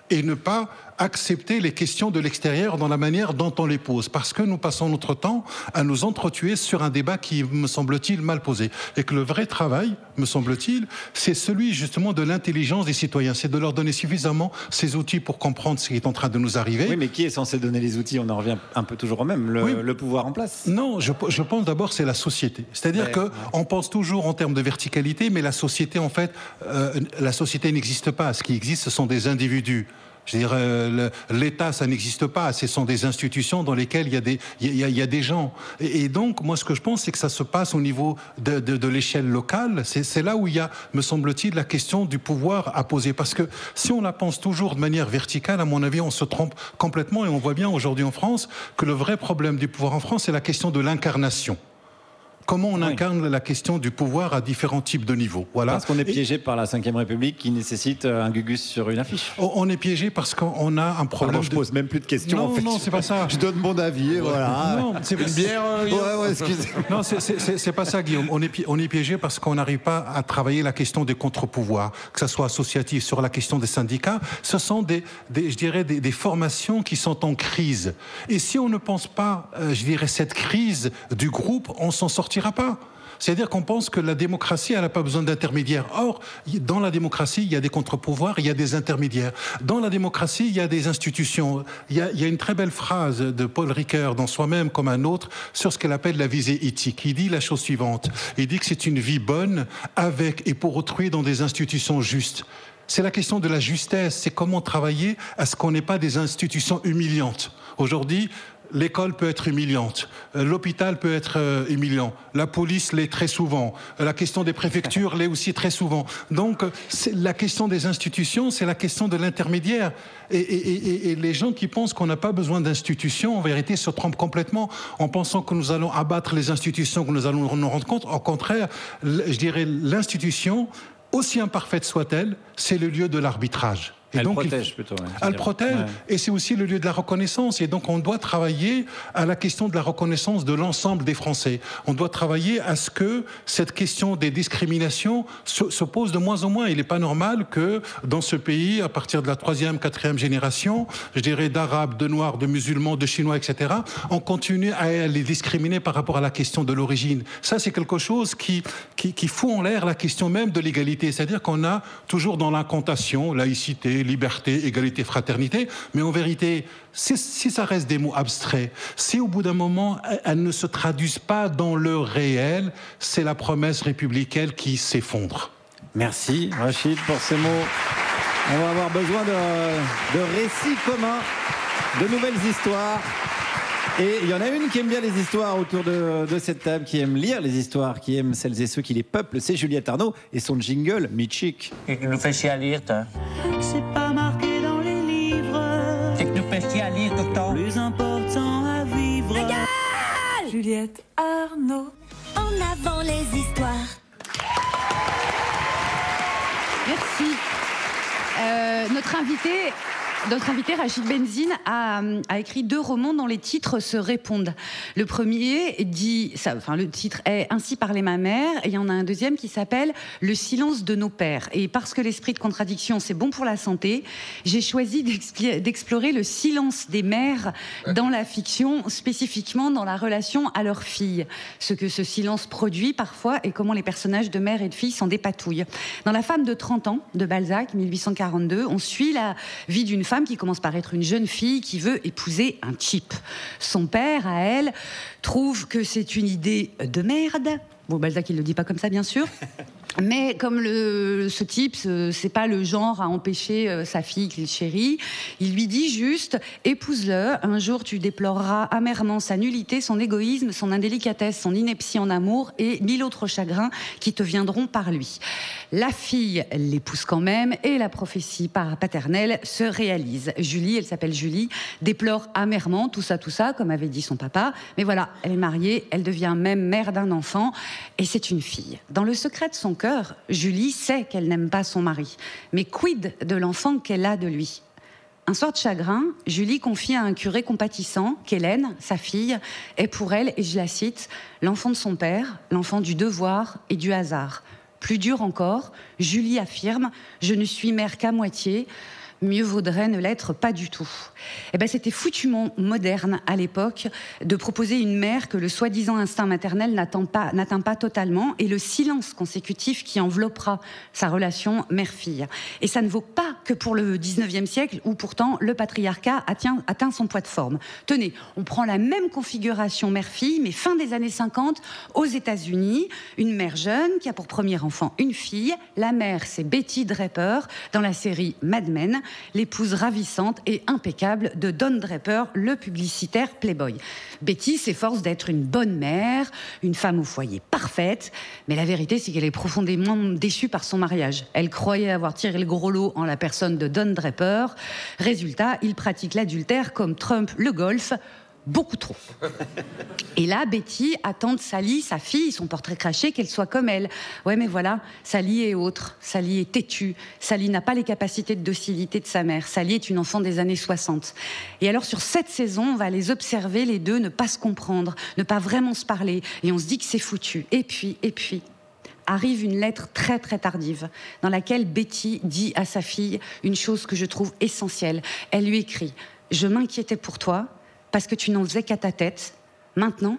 et ne pas accepter les questions de l'extérieur dans la manière dont on les pose. Parce que nous passons notre temps à nous entretuer sur un débat qui, me semble-t-il, mal posé. Et que le vrai travail, me semble-t-il, c'est celui justement de l'intelligence des citoyens. C'est de leur donner suffisamment ces outils pour comprendre ce qui est en train de nous arriver. Oui, mais qui est censé donner les outils? On en revient un peu toujours au même, le pouvoir en place. Non, je pense d'abord c'est la société. C'est-à-dire qu'on pense toujours en termes de verticalité, mais la société, en fait, la société n'existe pas. Ce qui existe, ce sont des individus. Je veux dire, l'État, ça n'existe pas. Ce sont des institutions dans lesquelles il y a des gens. Et donc, moi, ce que je pense, c'est que ça se passe au niveau de l'échelle locale. C'est là où il y a, me semble-t-il, la question du pouvoir à poser. Parce que si on la pense toujours de manière verticale, à mon avis, on se trompe complètement. Et on voit bien aujourd'hui en France que le vrai problème du pouvoir en France, c'est la question de l'incarnation. Comment on incarne la question du pouvoir à différents types de niveaux. Voilà. Parce qu'on est piégé par la Ve République qui nécessite un gugus sur une affiche. On est piégé parce qu'on a un problème. Pardon, je pose même plus de questions. Non, en fait. non, c'est pas ça. Je donne mon avis, voilà. Non, c'est une bière. Excusez-moi. Non, c'est pas ça, Guillaume. On est piégé parce qu'on n'arrive pas à travailler la question des contre-pouvoirs, que ça soit associatif sur la question des syndicats. Ce sont je dirais, des formations qui sont en crise. Et si on ne pense pas, je dirais, cette crise du groupe, on s'en sortira pas. C'est-à-dire qu'on pense que la démocratie, elle n'a pas besoin d'intermédiaires. Or, dans la démocratie, il y a des contre-pouvoirs, il y a des intermédiaires. Dans la démocratie, il y a des institutions. Il y a une très belle phrase de Paul Ricoeur, dans Soi-même comme un autre, sur ce qu'elle appelle la visée éthique. Il dit la chose suivante. Il dit que c'est une vie bonne, avec et pour autrui, dans des institutions justes. C'est la question de la justesse. C'est comment travailler à ce qu'on n'ait pas des institutions humiliantes. Aujourd'hui, l'école peut être humiliante, l'hôpital peut être humiliant, la police l'est très souvent, la question des préfectures l'est aussi très souvent. Donc, la question des institutions, c'est la question de l'intermédiaire. Et les gens qui pensent qu'on n'a pas besoin d'institutions, en vérité, se trompent complètement en pensant que nous allons abattre les institutions, que nous allons nous rendre compte. Au contraire, je dirais, l'institution, aussi imparfaite soit-elle, c'est le lieu de l'arbitrage. Elle protège plutôt. Elle protège, et c'est aussi le lieu de la reconnaissance. Et donc, on doit travailler à la question de la reconnaissance de l'ensemble des Français. On doit travailler à ce que cette question des discriminations se pose de moins en moins. Il n'est pas normal que dans ce pays, à partir de la 3e, 4e génération, je dirais d'Arabes, de Noirs, de musulmans, de Chinois, etc., on continue à les discriminer par rapport à la question de l'origine. Ça, c'est quelque chose qui fout en l'air la question même de l'égalité. C'est-à-dire qu'on a toujours dans l'incantation, laïcité, liberté, égalité, fraternité, mais en vérité, si ça reste des mots abstraits, si au bout d'un moment, elles ne se traduisent pas dans le réel, c'est la promesse républicaine qui s'effondre. Merci Rachid pour ces mots. On va avoir besoin de récits communs, de nouvelles histoires. Et il y en a une qui aime bien les histoires autour de cette table, qui aime lire les histoires, qui aime celles et ceux qui les peuplent. C'est Juliette Arnaud et son jingle Mitchik. Qu'est-ce que nous fait chier à lire, toi? C'est pas marqué dans les livres. Qu'est-ce que nous fait chier à lire, Coton? Plus important à vivre. Regarde Juliette Arnaud. En avant les histoires. Merci. Notre invité Rachid Benzine a écrit 2 romans dont les titres se répondent. Le premier le titre est Ainsi parlait ma mère, et il y en a un deuxième qui s'appelle Le silence de nos pères. Et parce que l'esprit de contradiction, c'est bon pour la santé, j'ai choisi d'explorer le silence des mères dans la fiction, spécifiquement dans la relation à leurs filles. Ce que ce silence produit parfois et comment les personnages de mère et de fille s'en dépatouillent. Dans La femme de 30 ans de Balzac, 1842, on suit la vie d'une femme qui commence par être une jeune fille qui veut épouser un type. Son père, à elle, trouve que c'est une idée de merde. Bon, Balzac, il le dit pas comme ça, bien sûr. Mais comme ce type, c'est pas le genre à empêcher sa fille qu'il chérit, il lui dit juste « Épouse-le, un jour tu déploreras amèrement sa nullité, son égoïsme, son indélicatesse, son ineptie en amour et 1000 autres chagrins qui te viendront par lui. » La fille l'épouse quand même et la prophétie paternelle se réalise. Julie, elle s'appelle Julie, déplore amèrement tout ça, comme avait dit son papa. Mais voilà, elle est mariée, elle devient même mère d'un enfant et c'est une fille. Dans le secret de son cœur, Julie sait qu'elle n'aime pas son mari. Mais quid de l'enfant qu'elle a de lui ? Un soir de chagrin, Julie confie à un curé compatissant qu'Hélène, sa fille, est pour elle, et je la cite, l'enfant de son père, l'enfant du devoir et du hasard. Plus dur encore, Julie affirme « Je ne suis mère qu'à moitié ». Mieux vaudrait ne l'être pas du tout. Eh ben, c'était foutument moderne à l'époque de proposer une mère que le soi-disant instinct maternel n'atteint pas totalement et le silence consécutif qui enveloppera sa relation mère-fille. Et ça ne vaut pas que pour le 19e siècle où pourtant le patriarcat atteint son poids de forme. Tenez, on prend la même configuration mère-fille mais fin des années 50 aux États-Unis, une mère jeune qui a pour premier enfant une fille. La mère, c'est Betty Draper dans la série Mad Men, l'épouse ravissante et impeccable de Don Draper, le publicitaire Playboy. Betty s'efforce d'être une bonne mère, une femme au foyer parfaite, mais la vérité, c'est qu'elle est profondément déçue par son mariage. Elle croyait avoir tiré le gros lot en la personne de Don Draper. Résultat, il pratique l'adultère comme Trump le golf, beaucoup trop. Et là, Betty attend de Sally, sa fille, son portrait craché, qu'elle soit comme elle. Ouais, mais voilà, Sally est autre. Sally est têtue. Sally n'a pas les capacités de docilité de sa mère. Sally est une enfant des années 60. Et alors, sur cette saison, on va les observer, les deux, ne pas se comprendre, ne pas vraiment se parler. Et on se dit que c'est foutu. Et puis, arrive une lettre très très tardive dans laquelle Betty dit à sa fille une chose que je trouve essentielle. Elle lui écrit « Je m'inquiétais pour toi, parce que tu n'en faisais qu'à ta tête. Maintenant,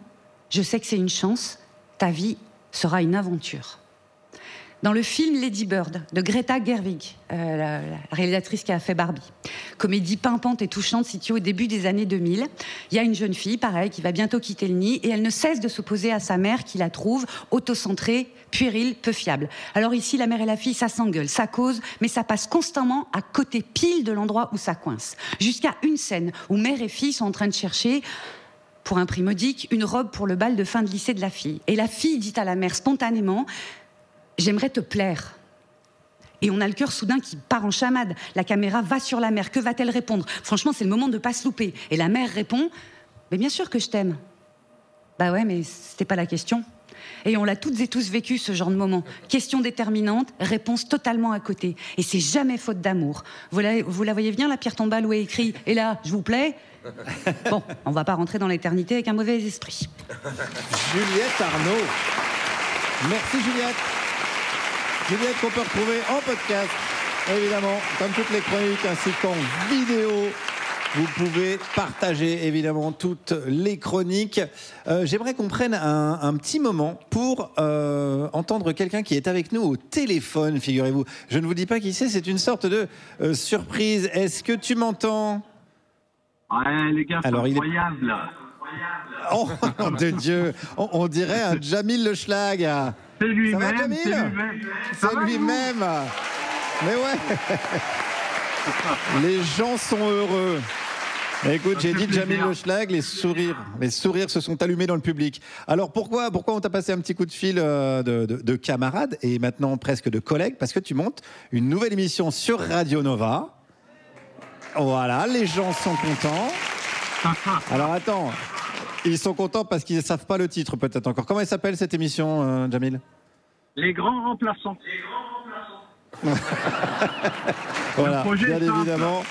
je sais que c'est une chance. Ta vie sera une aventure. » Dans le film Lady Bird de Greta Gerwig, la réalisatrice qui a fait Barbie, comédie pimpante et touchante située au début des années 2000, il y a une jeune fille, pareil, qui va bientôt quitter le nid et elle ne cesse de s'opposer à sa mère qui la trouve autocentrée, puérile, peu fiable. Alors ici, la mère et la fille, ça s'engueule, ça cause, mais ça passe constamment à côté pile de l'endroit où ça coince. Jusqu'à une scène où mère et fille sont en train de chercher, pour un prix modique, une robe pour le bal de fin de lycée de la fille. Et la fille dit à la mère spontanément « J'aimerais te plaire ». Et on a le cœur soudain qui part en chamade. La caméra va sur la mère. Que va-t-elle répondre ? Franchement, c'est le moment de ne pas se louper. Et la mère répond « Mais bien sûr que je t'aime ». Bah ouais, mais c'était pas la question. Et on l'a toutes et tous vécu, ce genre de moment. Question déterminante, réponse totalement à côté. Et c'est jamais faute d'amour. Vous la voyez venir, la pierre tombale où est écrit « Et là, je vous plais ?» Bon, on va pas rentrer dans l'éternité avec un mauvais esprit. Juliette Arnaud. Merci Juliette. Juliette qu'on peut retrouver en podcast, évidemment, comme toutes les chroniques, ainsi qu'en vidéo. Vous pouvez partager, évidemment, toutes les chroniques. J'aimerais qu'on prenne un petit moment pour entendre quelqu'un qui est avec nous au téléphone, figurez-vous. Je ne vous dis pas qui c'est une sorte de surprise. Est-ce que tu m'entends ? Ouais, les gars, c'est incroyable. Oh, de Dieu, on dirait un Jamil Le Schlag. C'est lui-même, c'est lui-même. Mais ouais, les gens sont heureux. Écoute, j'ai dit Jamil Le Schlag, les sourires se sont allumés dans le public. Alors pourquoi on t'a passé un petit coup de fil de camarade et maintenant presque de collègue ? Parce que tu montes une nouvelle émission sur Radio Nova. Voilà, les gens sont contents. Alors attends, ils sont contents parce qu'ils ne savent pas le titre peut-être encore. Comment elle s'appelle cette émission, Jamil ? Les grands remplaçants. Voilà, bien évidemment.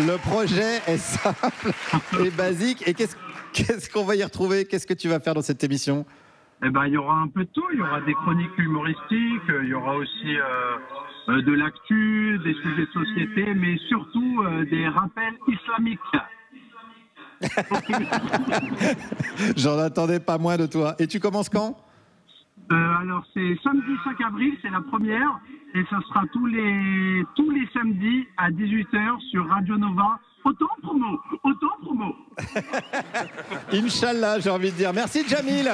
Le projet est simple et basique. Et qu'est-ce qu'on va y retrouver ? Qu'est-ce que tu vas faire dans cette émission ? Eh ben, il y aura un peu de tout. Il y aura des chroniques humoristiques, il y aura aussi de l'actu, des sujets de société, mais surtout des rappels islamiques. J'en attendais pas moins de toi. Et tu commences quand ? Alors c'est samedi 5 avril, c'est la première, et ça sera tous les samedis à 18h sur Radio Nova. Autant promo. Inch'Allah, j'ai envie de dire. Merci Jamil.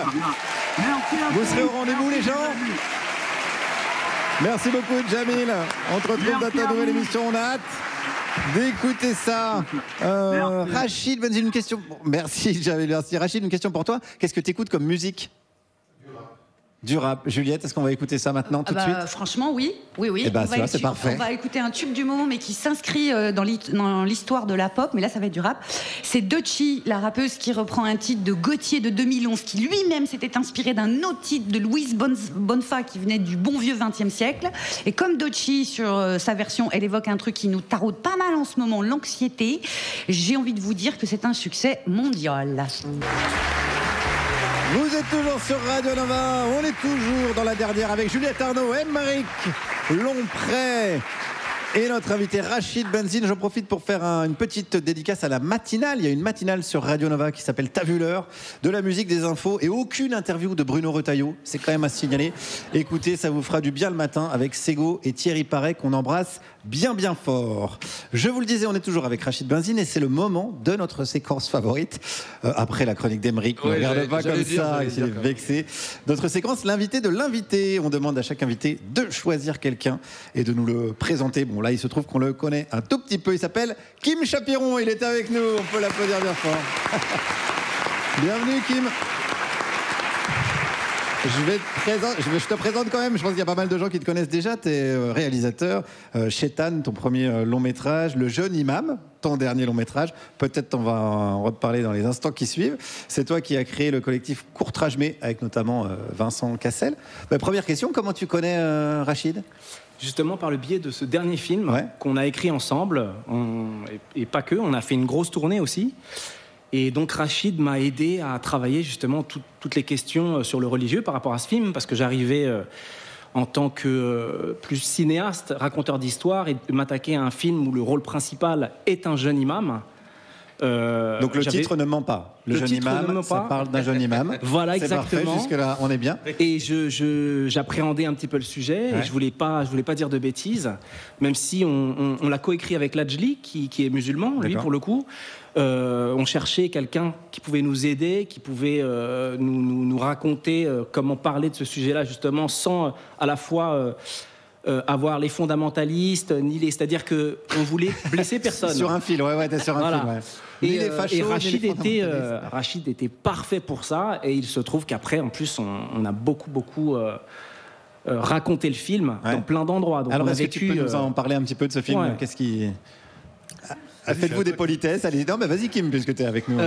Merci à Vous serez au rendez-vous, les gens. Merci beaucoup, Jamil. On te retrouve dans ta nouvelle émission. On a hâte d'écouter ça. Rachid Benzine, une question. Merci, Jamil. Merci. Rachid, une question pour toi. Qu'est-ce que tu écoutes comme musique ? Du rap. Juliette, est-ce qu'on va écouter ça maintenant tout de suite ? Franchement, oui. Oui. Eh ben, c'est parfait. On va écouter un tube du moment, mais qui s'inscrit dans l'histoire de la pop. Mais là, ça va être du rap. C'est Doechii, la rappeuse, qui reprend un titre de Gauthier de 2011, qui lui-même s'était inspiré d'un autre titre de Louise Bonnefa, qui venait du bon vieux XXe siècle. Et comme Doechii, sur sa version, elle évoque un truc qui nous taraude pas mal en ce moment, l'anxiété, j'ai envie de vous dire que c'est un succès mondial. Vous êtes toujours sur Radio Nova, on est toujours dans la dernière avec Juliette Arnaud, Aymeric Lompré et notre invité Rachid Benzine. J'en profite pour faire une petite dédicace à la matinale. Il y a une matinale sur Radio Nova qui s'appelle T'as vu l'heure, de la musique, des infos et aucune interview de Bruno Retailleau. C'est quand même à signaler. Écoutez, ça vous fera du bien le matin avec Sego et Thierry Paré qu'on embrasse bien fort. Je vous le disais, on est toujours avec Rachid Benzine et c'est le moment de notre séquence favorite. Après la chronique d'Aymeric, ne regarde pas comme ça, il est vexé. Notre séquence, l'invité de l'invité. On demande à chaque invité de choisir quelqu'un et de nous le présenter. Bon, là, il se trouve qu'on le connaît un tout petit peu. Il s'appelle Kim Chapiron. Il est avec nous. On peut l'applaudir bien fort. Bienvenue, Kim. Je te présente quand même, je pense qu'il y a pas mal de gens qui te connaissent déjà. Tu es réalisateur, Chétan, ton premier long métrage, Le Jeune Imam, ton dernier long métrage. Peut-être on va en reparler dans les instants qui suivent. C'est toi qui as créé le collectif Courtrage-Mais, avec notamment Vincent Cassel. Première question, comment tu connais Rachid ? Justement par le biais de ce dernier film qu'on a écrit ensemble, et pas que, on a fait une grosse tournée aussi. Et donc Rachid m'a aidé à travailler justement toutes les questions sur le religieux par rapport à ce film, parce que j'arrivais en tant que plus cinéaste, raconteur d'histoire, et de m'attaquer à un film où le rôle principal est un jeune imam. Donc le titre ne ment pas. Le jeune imam, ça parle d'un jeune imam. Voilà, exactement. C'est parfait, jusque-là, on est bien. Et j'appréhendais un petit peu le sujet, et je voulais pas dire de bêtises, même si on l'a coécrit avec Lajli, qui est musulman, lui, pour le coup. On cherchait quelqu'un qui pouvait nous aider, qui pouvait nous raconter comment parler de ce sujet-là, justement, sans à la fois avoir les fondamentalistes, ni les... C'est-à-dire qu'on voulait blesser personne. Sur un fil, t'es sur un fil, Et Rachid était parfait pour ça, et il se trouve qu'après, en plus, on a beaucoup raconté le film dans plein d'endroits. Donc alors, est-ce que tu peux nous en parler un petit peu de ce film ? Qu'est-ce qui... Faites-vous des politesses, allez, non, mais vas-y Kim, puisque tu es avec nous.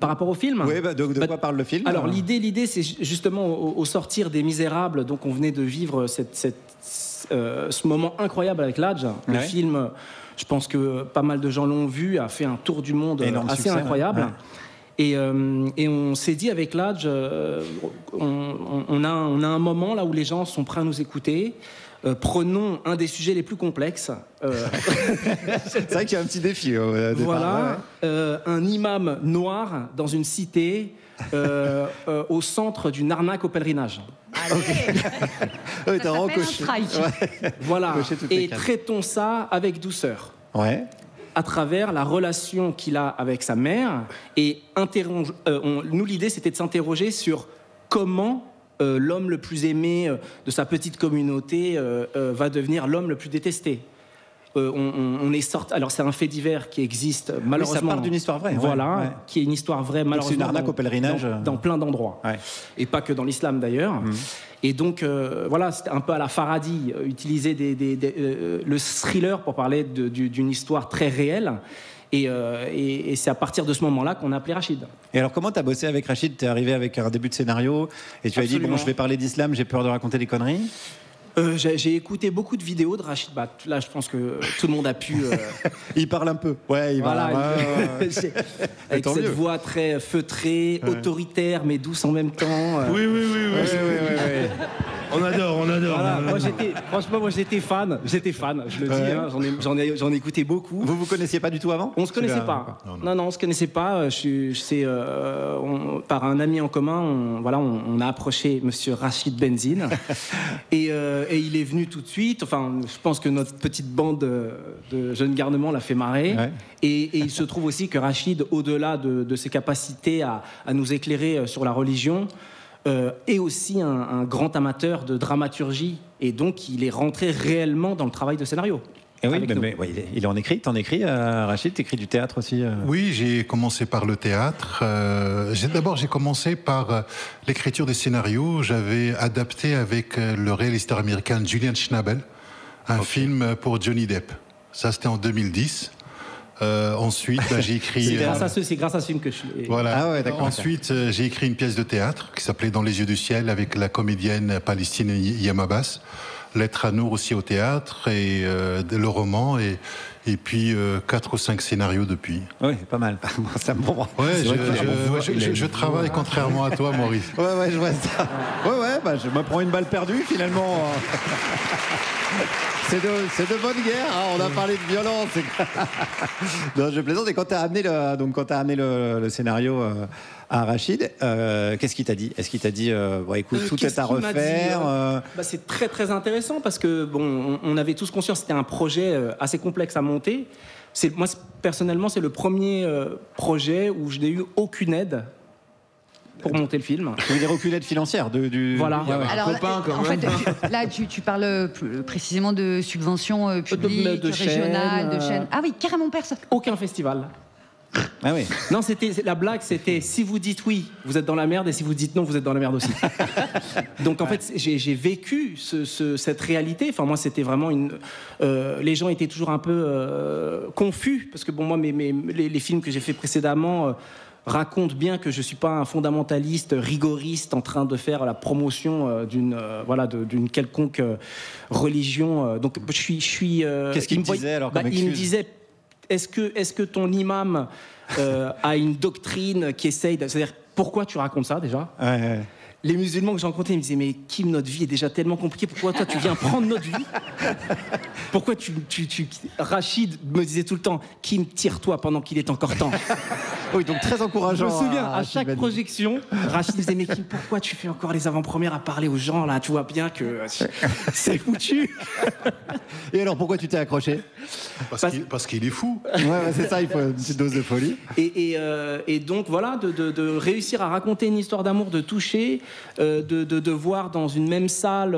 Par rapport au film ? Oui, de quoi parle le film ? Alors l'idée, c'est justement au sortir des Misérables, donc on venait de vivre ce moment incroyable avec Ladj. Le film, je pense que pas mal de gens l'ont vu, a fait un tour du monde assez succès, incroyable. Et on s'est dit avec Ladj, on a un moment là où les gens sont prêts à nous écouter. Prenons un des sujets les plus complexes. C'est vrai qu'il y a un petit défi. Voilà, un imam noir dans une cité au centre d'une arnaque au pèlerinage. T'as rencoché. Voilà, et traitons ça avec douceur. À travers la relation qu'il a avec sa mère. Et nous, l'idée, c'était de s'interroger sur comment l'homme le plus aimé de sa petite communauté va devenir l'homme le plus détesté. On est sorti. Alors c'est un fait divers qui existe malheureusement. Oui, ça part d'une histoire vraie. Voilà, qui est une histoire vraie malheureusement. C'est une arnaque au pèlerinage dans plein d'endroits, et pas que dans l'islam d'ailleurs. Et donc voilà, c'était un peu à la Farhadi, utiliser le thriller pour parler d'une histoire très réelle. Et c'est à partir de ce moment-là qu'on a appelé Rachid. Et alors, comment tu as bossé avec Rachid ? Tu es arrivé avec un début de scénario et tu as dit, bon, je vais parler d'islam, j'ai peur de raconter des conneries. J'ai écouté beaucoup de vidéos de Rachid. Là, je pense que tout le monde a pu... Il parle un peu. Ouais, il va. Avec cette voix très feutrée, autoritaire, mais douce en même temps. Oui. On adore. Voilà, moi j'étais fan, je le dis, j'en ai écouté beaucoup. Vous vous connaissiez pas du tout avant ? On se connaissait pas. Non, on se connaissait pas. Par un ami en commun, on a approché Monsieur Rachid Benzine et il est venu tout de suite. Enfin, je pense que notre petite bande de jeunes garnements l'a fait marrer. Et il se trouve aussi que Rachid, au-delà de ses capacités à nous éclairer sur la religion, est aussi un grand amateur de dramaturgie. Et donc, il est rentré réellement dans le travail de scénario. Et oui, il en écrit. T'en écris, Rachid? T'écris du théâtre aussi Oui, j'ai commencé par le théâtre. D'abord, j'ai commencé par l'écriture des scénarios. J'avais adapté avec le réalisateur américain Julian Schnabel un film pour Johnny Depp. Ça, c'était en 2010. Ensuite, j'ai écrit... C'est grâce à ce film que je... Voilà. Ah ouais, d'accord. Ensuite, j'ai écrit une pièce de théâtre qui s'appelait Dans les yeux du ciel avec la comédienne palestinienne Yam Abbas. Lettre à Nour aussi au théâtre et le roman et puis 4 ou 5 scénarios depuis. Oui, pas mal. Ça me prend. Je travaille contrairement à toi, Maurice. Ouais, je vois ça. Je me prends une balle perdue finalement. C'est de bonne guerre. Hein. On a parlé de violence. Non, je plaisante. Et quand tu as amené le scénario à Rachid, qu'est-ce qu'il t'a dit? Est-ce qu'il t'a dit, écoute, tout est à refaire C'est très très intéressant parce que on avait tous conscience que c'était un projet assez complexe à monter. Moi, personnellement, c'est le premier projet où je n'ai eu aucune aide pour monter le film. Tu veux dire aucune aide financière Voilà. Alors, en fait, là, tu parles précisément de subventions publiques, régionales, de chaînes. Ah oui, carrément personne. Aucun festival. Ah oui. Non, la blague, c'était si vous dites oui, vous êtes dans la merde, et si vous dites non, vous êtes dans la merde aussi. Donc en fait, j'ai vécu cette réalité. Enfin, moi, c'était vraiment les gens étaient toujours un peu confus parce que moi, les films que j'ai fait précédemment racontent bien que je suis pas un fondamentaliste rigoriste en train de faire la promotion d'une quelconque religion. Donc je suis. Qu'est-ce qu'il me disait alors comme excuse? Il me disait. Est-ce que ton imam a une doctrine qui essaye de... C'est-à-dire, pourquoi tu racontes ça, déjà? Les musulmans que j'ai rencontrés, ils me disaient, mais Kim, notre vie est déjà tellement compliquée, pourquoi toi, tu viens prendre notre vie? Pourquoi Rachid me disait tout le temps, Kim, tire-toi pendant qu'il est encore temps. Oui, donc très encourageant. Je me souviens, à chaque projection, Rachid disait, mais Kim, pourquoi tu fais encore les avant-premières à parler aux gens, là? Tu vois bien que c'est foutu. Et alors, pourquoi tu t'es accroché? Parce qu'il est fou. Ouais, c'est ça, il faut une petite dose de folie. Et donc, voilà, de réussir à raconter une histoire d'amour, de toucher, de voir dans une même salle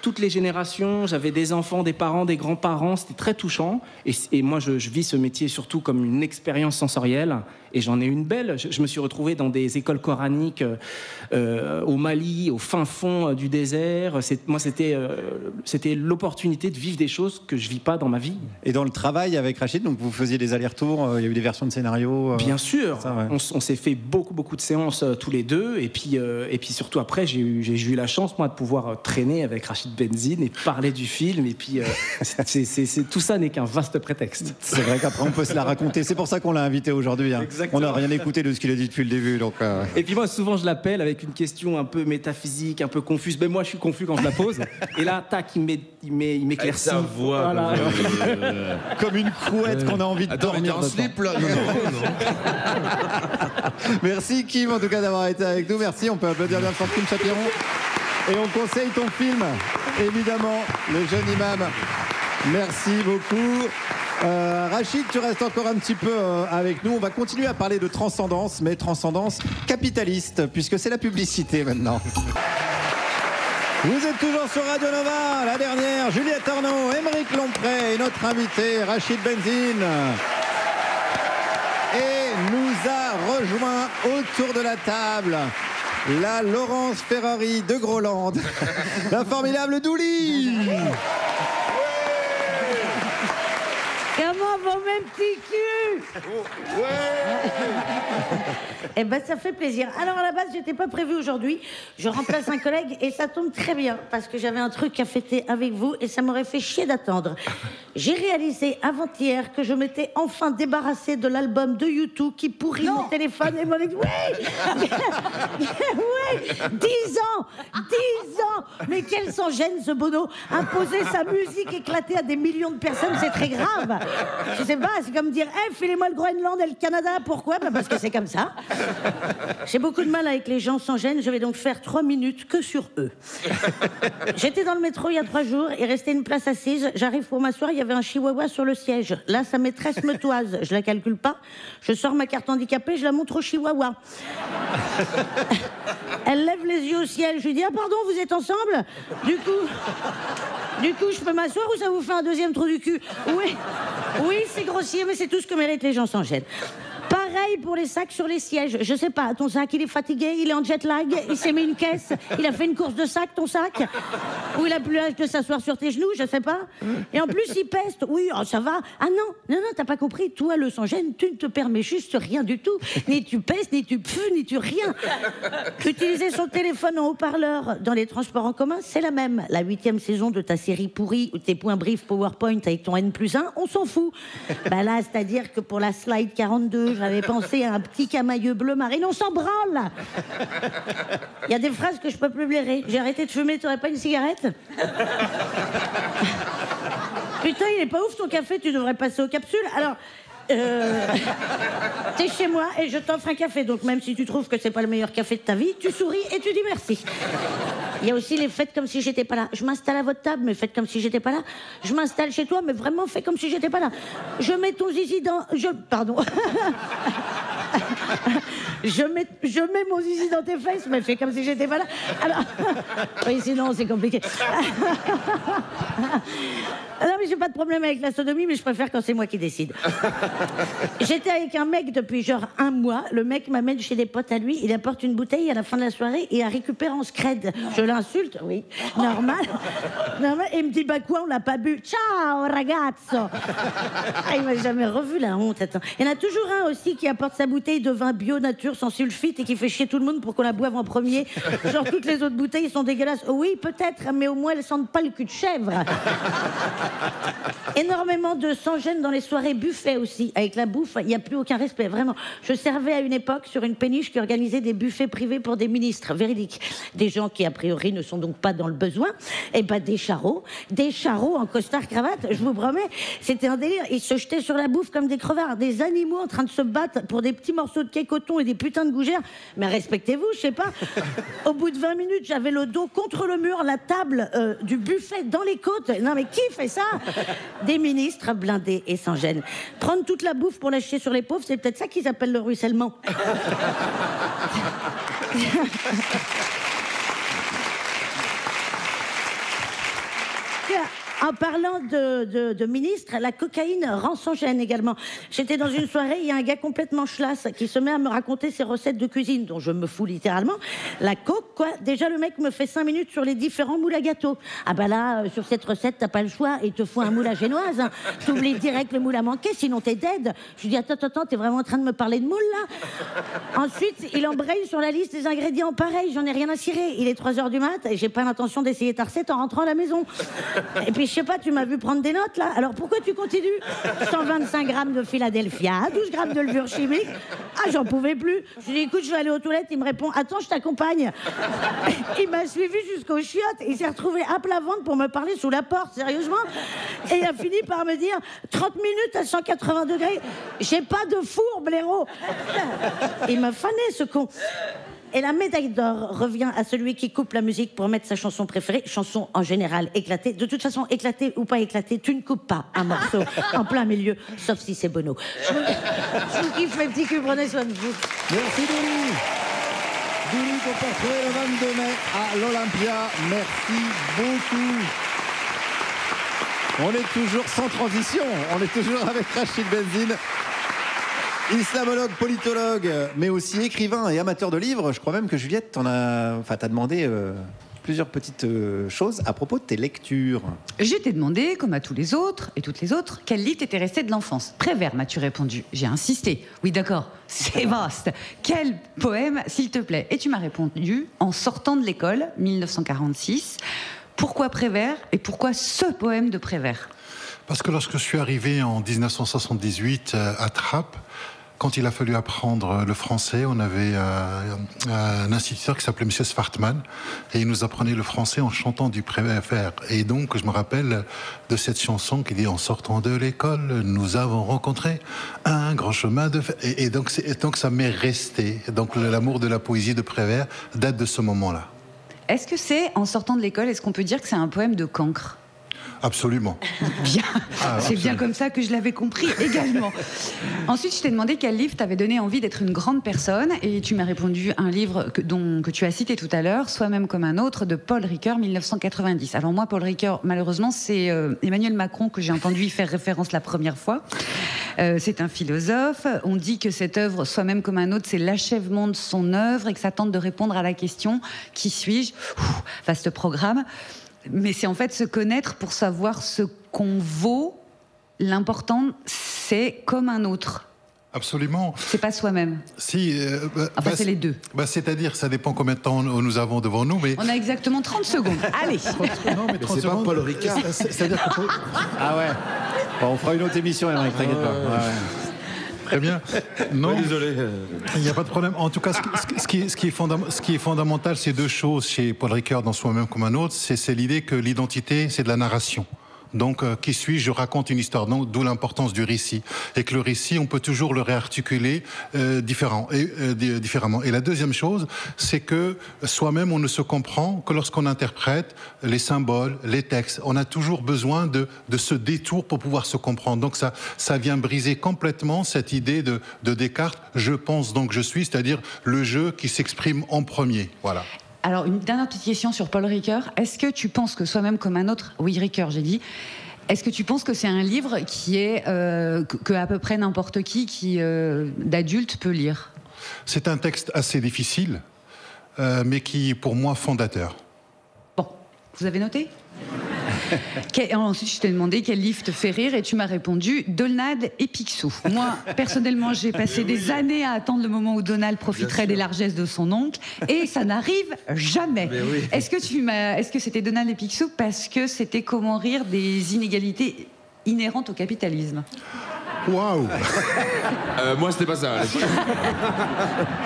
toutes les générations. J'avais des enfants, des parents, des grands-parents. C'était très touchant. Et moi, je vis ce métier surtout comme une expérience sensorielle. Et j'en ai une belle. Je me suis retrouvé dans des écoles coraniques au Mali, au fin fond du désert. Moi, c'était l'opportunité de vivre des choses que je vis pas dans ma vie. Et dans le travail avec Rachid, donc vous faisiez des allers-retours, il y a eu des versions de scénarios Bien sûr. Ça, ouais. On s'est fait beaucoup de séances tous les deux. Et puis surtout après, j'ai eu la chance, moi, de pouvoir traîner avec Rachid Benzine et parler du film. Et puis tout ça n'est qu'un vaste prétexte. C'est vrai qu'après, on peut se la raconter. C'est pour ça qu'on l'a invité aujourd'hui. Hein. On n'a rien écouté de ce qu'il a dit depuis le début. Donc, Et puis moi, souvent, je l'appelle avec une question un peu métaphysique, un peu confuse. Ben moi, je suis confus quand je la pose. Et là, tac, il m'éclaircit. Avec sa voix. Voilà. Comme une couette qu'on a envie de dormir. Attends, mais t'es en slip, là? Non. Merci, Kim, en tout cas, d'avoir été avec nous. Merci, on peut applaudir bien fort Kim Chapiron. Et on conseille ton film, évidemment, Le jeune imam. Merci beaucoup. Rachid, tu restes encore un petit peu avec nous. On va continuer à parler de transcendance, mais transcendance capitaliste, puisque c'est la publicité maintenant. Vous êtes toujours sur Radio Nova, la dernière, Juliette Arnaud, Aymeric Lompré et notre invité Rachid Benzine. Et nous a rejoint autour de la table la Laurence Ferrari de Groland, la formidable Douli. Comment vont mes petits culs? Eh ben, ça fait plaisir. Alors, à la base, j'étais pas prévue aujourd'hui. Je remplace un collègue et ça tombe très bien parce que j'avais un truc à fêter avec vous et ça m'aurait fait chier d'attendre. J'ai réalisé avant-hier que je m'étais enfin débarrassée de l'album de U2 qui pourrit mon téléphone et mon... Oui oui 10 ans 10 ans. Mais quel s'en gêne, ce bono. Imposer sa musique éclatée à des millions de personnes, c'est très grave. Je sais pas, c'est comme dire, filez-moi le Groenland et le Canada. Pourquoi? Parce que c'est comme ça. J'ai beaucoup de mal avec les gens sans gêne, je vais donc faire 3 minutes que sur eux. J'étais dans le métro il y a 3 jours, il restait une place assise, j'arrive pour m'asseoir, il y avait un chihuahua sur le siège. Là, sa maîtresse me toise, je la calcule pas, je sors ma carte handicapée, je la montre au chihuahua. Elle lève les yeux au ciel, je lui dis, ah pardon, vous êtes ensemble? Du coup, je peux m'asseoir ou ça vous fait un deuxième trou du cul? Oui, c'est grossier, mais c'est tout ce que méritent les gens sans gêne. Pareil pour les sacs sur les sièges. Je sais pas, ton sac, il est fatigué, il est en jet lag, il s'est mis une caisse, il a fait une course de sac, ton sac? Ou il a plus l'âge de s'asseoir sur tes genoux, je sais pas. Et en plus, il peste. Oui, oh, ça va. Ah non, t'as pas compris. Toi, le sans-gêne, tu ne te permets juste rien du tout. Ni tu pestes, ni tu pfues, ni tu rien. Utiliser son téléphone en haut-parleur dans les transports en commun, c'est la même. La 8e saison de ta série pourrie ou tes points briefs PowerPoint avec ton N+1, on s'en fout. Bah là, c'est-à-dire que pour la slide 42, j'avais pensé à un petit camailleux bleu marine, on s'en branle. Il y a des phrases que je peux plus blairer. J'ai arrêté de fumer, t'aurais pas une cigarette? Putain, il est pas ouf ton café, tu devrais passer aux capsules. Alors, t'es chez moi et je t'offre un café, donc même si tu trouves que c'est pas le meilleur café de ta vie, tu souris et tu dis merci. Il y a aussi les faites comme si j'étais pas là. Je m'installe à votre table, mais faites comme si j'étais pas là. Je m'installe chez toi, mais vraiment fais comme si j'étais pas là. Je mets ton zizi dans... Pardon. Je mets mon zizi dans tes fesses, mais fais comme si j'étais pas là. Alors... Oui, sinon c'est compliqué. Non, mais j'ai pas de problème avec la sodomie, mais je préfère quand c'est moi qui décide. J'étais avec un mec depuis genre 1 mois. Le mec m'amène chez des potes à lui. Il apporte une bouteille à la fin de la soirée et elle récupère en scred. Je l'insulte, oui. Normal. Et il me dit, bah quoi, on l'a pas bu? Ciao, ragazzo. Il m'a jamais revu, la honte. Attends. Il y en a toujours un aussi qui apporte sa bouteille de vin bio nature sans sulfite et qui fait chier tout le monde pour qu'on la boive en premier. Genre toutes les autres bouteilles sont dégueulasses. Oui, peut-être, mais au moins elles sentent pas le cul de chèvre. Énormément de sans-gêne dans les soirées buffets aussi. Avec la bouffe, il n'y a plus aucun respect, vraiment. Je servais à une époque sur une péniche qui organisait des buffets privés pour des ministres, véridique. Des gens qui, a priori, ne sont donc pas dans le besoin. Et ben des charros en costard-cravate, je vous promets, c'était un délire. Ils se jetaient sur la bouffe comme des crevards, des animaux en train de se battre pour des petits morceaux de quai coton et des putains de gougères. Mais respectez-vous, je sais pas. Au bout de 20 minutes, j'avais le dos contre le mur, la table du buffet dans les côtes. Non mais qui fait ça? Des ministres blindés et sans gêne. Prendre toute la bouffe pour lâcher sur les pauvres, c'est peut-être ça qu'ils appellent le ruissellement. En parlant de ministre, la cocaïne rend sans gêne également. J'étais dans une soirée, il y a un gars complètement chlasse qui se met à me raconter ses recettes de cuisine, dont je me fous littéralement. La coke, quoi. Déjà, le mec me fait 5 minutes sur les différents moules à gâteau. Ah bah là, sur cette recette, t'as pas le choix, il te faut un moule à génoise. Hein. T'oublies direct le moule à manquer, sinon t'es dead. Je lui dis, attends, t'es vraiment en train de me parler de moule, là? Ensuite, il embraye sur la liste des ingrédients. Pareil, j'en ai rien à cirer. Il est 3h du mat et j'ai pas l'intention d'essayer ta recette en rentrant à la maison. Et puis, je sais pas, tu m'as vu prendre des notes, là. Alors, pourquoi tu continues? 125 grammes de Philadelphia, 12 grammes de levure chimique. Ah, j'en pouvais plus. Je lui dis, écoute, je vais aller aux toilettes. Il me répond, attends, je t'accompagne. Il m'a suivi jusqu'aux chiottes. Il s'est retrouvé à plat ventre pour me parler sous la porte, sérieusement. Et il a fini par me dire, 30 minutes à 180 degrés. J'ai pas de four, blaireau. Il m'a fané, ce con. Et la médaille d'or revient à celui qui coupe la musique pour mettre sa chanson préférée, chanson en général éclatée. De toute façon, éclatée ou pas éclatée, tu ne coupes pas un morceau en plein milieu, sauf si c'est Bono. Je vous kiffe, mes petits culs, prenez soin de vous. Merci, Douli. Douli qu'on peut retrouver le 22 mai à l'Olympia. Merci beaucoup. On est toujours sans transition, on est toujours avec Rachid Benzine. Islamologue, politologue, mais aussi écrivain et amateur de livres. Je crois même que Juliette t'a demandé plusieurs petites choses à propos de tes lectures. Je t'ai demandé, comme à tous les autres et toutes les autres, quel livre t'était resté de l'enfance. Prévert, m'as-tu répondu. J'ai insisté. Oui, d'accord, c'est vaste. Quel poème, s'il te plaît? Et tu m'as répondu, en sortant de l'école, 1946. Pourquoi Prévert et pourquoi ce poème de Prévert? Parce que lorsque je suis arrivé en 1978 à Trappes, Quand il a fallu apprendre le français, on avait un instituteur qui s'appelait M. Svartman, et il nous apprenait le français en chantant du Prévert. Et donc, je me rappelle de cette chanson qui dit « En sortant de l'école, nous avons rencontré un grand chemin de fer ». Et donc ça m'est resté. Donc l'amour de la poésie de Prévert date de ce moment-là. Est-ce que c'est, en sortant de l'école, est-ce qu'on peut dire que c'est un poème de cancre ? Absolument. Bien, c'est bien comme ça que je l'avais compris également. Ensuite, je t'ai demandé quel livre t'avait donné envie d'être une grande personne, et tu m'as répondu un livre que tu as cité tout à l'heure, Soi-même comme un autre, de Paul Ricoeur, 1990. Alors moi, Paul Ricoeur, malheureusement, c'est Emmanuel Macron que j'ai entendu y faire référence la première fois. C'est un philosophe. On dit que cette œuvre, Soi-même comme un autre, c'est l'achèvement de son œuvre et que ça tente de répondre à la question « Qui suis-je » Vaste programme. Mais c'est en fait se connaître pour savoir ce qu'on vaut. L'important, c'est comme un autre. Absolument. C'est pas soi-même. Si. C'est les deux. C'est-à-dire, ça dépend combien de temps nous avons devant nous. Mais... On a exactement 30 secondes. Allez. Non, mais 30 secondes. Pas Paul Ricard. C'est-à-dire que... Ah ouais. Bon, on fera une autre émission, Émeric, t'inquiète pas. Ouais. Très bien. Non, ouais, désolé. Il n'y a pas de problème. En tout cas, ce qui est fondamental, c'est deux choses chez Paul Ricoeur dans Soi-même comme un autre. C'est l'idée que l'identité, c'est de la narration. Donc, qui suis-je? Je raconte une histoire. Donc, d'où l'importance du récit. Et que le récit, on peut toujours le réarticuler différemment. Et la deuxième chose, c'est que soi-même, on ne se comprend que lorsqu'on interprète les symboles, les textes. On a toujours besoin de ce détour pour pouvoir se comprendre. Donc, ça vient briser complètement cette idée de Descartes. Je pense donc je suis, c'est-à-dire le je qui s'exprime en premier. Voilà. Alors, une dernière petite question sur Paul Ricoeur. Est-ce que tu penses que Soi-même comme un autre... Oui, Ricoeur, j'ai dit. Est-ce que tu penses que c'est un livre qui est... que à peu près n'importe qui d'adulte peut lire? C'est un texte assez difficile, mais qui, pour moi, fondateur. Bon, vous avez noté? Ensuite, je t'ai demandé quel livre te fait rire et tu m'as répondu Donald et Picsou. Moi, personnellement, j'ai passé des années à attendre le moment où Donald profiterait des largesses de son oncle et ça n'arrive jamais. Oui. Est-ce que c'était Donald et Picsou parce que c'était comment rire des inégalités inhérentes au capitalisme? Waouh. Moi, c'était pas ça.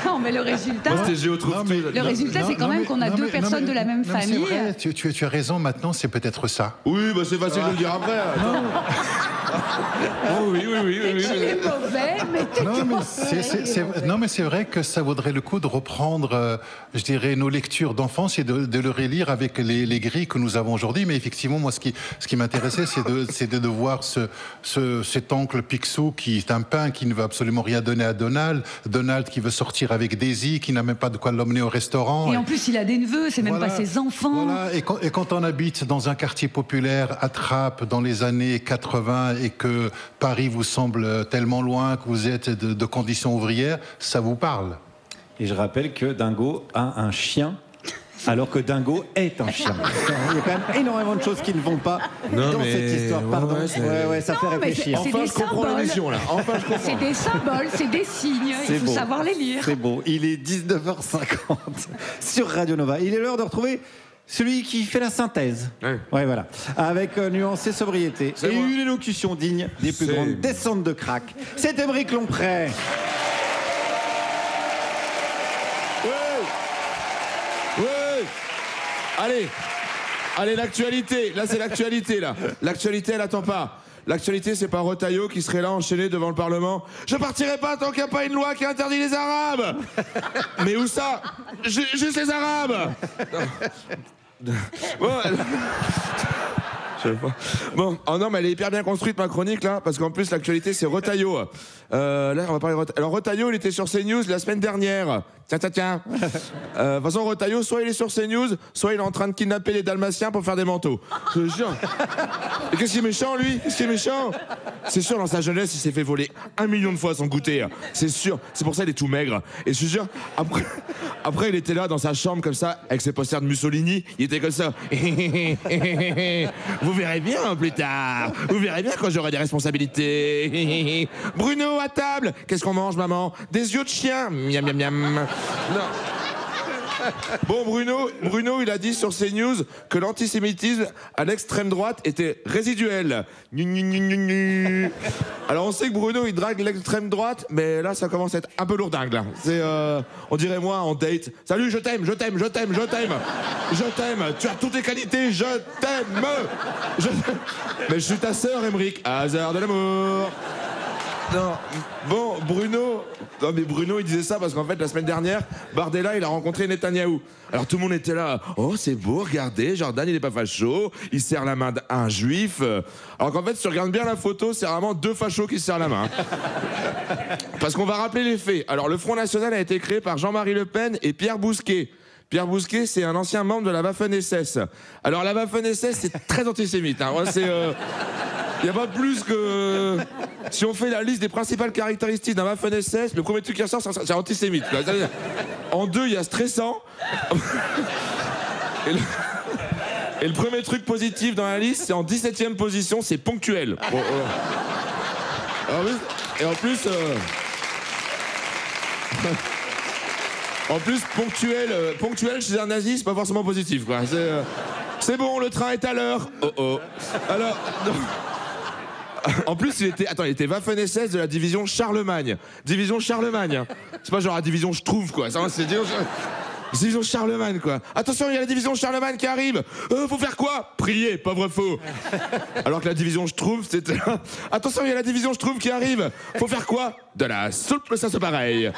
Non, mais le résultat... Moi, c'était Géo Trouve-Tout. Le résultat, c'est quand même qu'on a deux personnes de la même famille. C'est vrai, tu as raison, maintenant, c'est peut-être ça. Oui, bah c'est facile de le dire après. Oh, oui. Il est mauvais, mais non, mais c'est vrai que ça vaudrait le coup de reprendre, je dirais, nos lectures d'enfance et de le relire avec les grilles que nous avons aujourd'hui. Mais effectivement, moi, ce qui m'intéressait, c'est de voir cet oncle Picsou qui est un pain qui ne veut absolument rien donner à Donald. Donald qui veut sortir avec Daisy, qui n'a même pas de quoi l'emmener au restaurant. Et en plus, il a des neveux, c'est même pas ses enfants. Voilà. Et quand on habite dans un quartier populaire à Trappes dans les années 80 et que Paris vous semble tellement loin, que vous êtes de conditions ouvrières, ça vous parle. Et je rappelle que Dingo a un chien, alors que Dingo est un chien. Il y a quand même énormément de choses qui ne vont pas dans cette histoire. Pardon. Ouais, ça fait réfléchir. Enfin, je comprends la mission, là. Enfin, je comprends. C'est des symboles, c'est des signes. Il faut savoir les lire. C'est beau. Il est 19h50 sur Radio Nova. Il est l'heure de retrouver celui qui fait la synthèse. Ouais, voilà. Avec nuance et sobriété. Et une élocution digne des plus grandes descentes de crack. C'est Émeric Lomprey. Allez, l'actualité. Là, c'est l'actualité, là. L'actualité, elle attend pas. L'actualité, c'est pas Retailleau qui serait là enchaîné devant le Parlement. Je partirai pas tant qu'il n'y a pas une loi qui interdit les Arabes. Mais où ça? Juste les Arabes. Bon, oh non, mais elle est hyper bien construite, ma chronique, là, parce qu'en plus, l'actualité, c'est Retailleau. Là, on va parler de Retailleau. Alors, Retailleau, il était sur CNews la semaine dernière. Tiens. De toute façon, Retailleau, soit il est sur CNews, soit il est en train de kidnapper les Dalmatiens pour faire des manteaux. Je te jure. Et qu'est-ce qui est méchant, lui? Qu'est-ce qui est méchant? C'est sûr, dans sa jeunesse, il s'est fait voler 1 million de fois son goûter. C'est sûr. C'est pour ça qu'il est tout maigre. Et je te jure, après, il était là, dans sa chambre, comme ça, avec ses posters de Mussolini. Il était comme ça. Vous verrez bien plus tard. Vous verrez bien quand j'aurai des responsabilités. Bruno, à table. Qu'est-ce qu'on mange, maman? Des yeux de chien. Miam, miam, miam. Non. Bon, Bruno, il a dit sur CNews que l'antisémitisme à l'extrême droite était résiduel. Alors on sait que Bruno, il drague l'extrême droite, mais là, ça commence à être un peu lourdingue, là. C'est, on dirait moi en date. Salut, je t'aime. Tu as toutes les qualités, je t'aime. Mais je suis ta sœur, Émeric. Hasard de l'amour. Non, bon, Bruno, il disait ça parce qu'en fait, la semaine dernière, Bardella, il a rencontré Netanyahou. Alors tout le monde était là, oh, c'est beau, regardez, Jordan, il est pas facho, il serre la main d'un juif. Alors qu'en fait, si tu regardes bien la photo, c'est vraiment deux fachos qui se serrent la main. Parce qu'on va rappeler les faits. Alors, le Front National a été créé par Jean-Marie Le Pen et Pierre Bousquet. Pierre Bousquet, c'est un ancien membre de la Waffen-SS. Alors, la Waffen-SS, c'est très antisémite. Hein. C'est... Il n'y a pas plus que... Si on fait la liste des principales caractéristiques d'un Waffen-SS, le premier truc qui ressort, c'est antisémite. Quoi. En deux, il y a stressant. Et le premier truc positif dans la liste, c'est en 17e position, c'est ponctuel. Bon, et en plus... En plus, ponctuel chez un nazi, c'est pas forcément positif, quoi. C'est bon, le train est à l'heure. Alors... En plus, il était Waffen-SS de la division Charlemagne. C'est pas genre la division Schtroumpf, quoi. C'est division Charlemagne, quoi. Attention, il y a la division Charlemagne qui arrive. Faut faire quoi? Prier, pas vrai faux. Alors que la division Schtroumpf, c'était... Attention, il y a la division Schtroumpf qui arrive. Faut faire quoi? De la soupe, ça c'est pareil.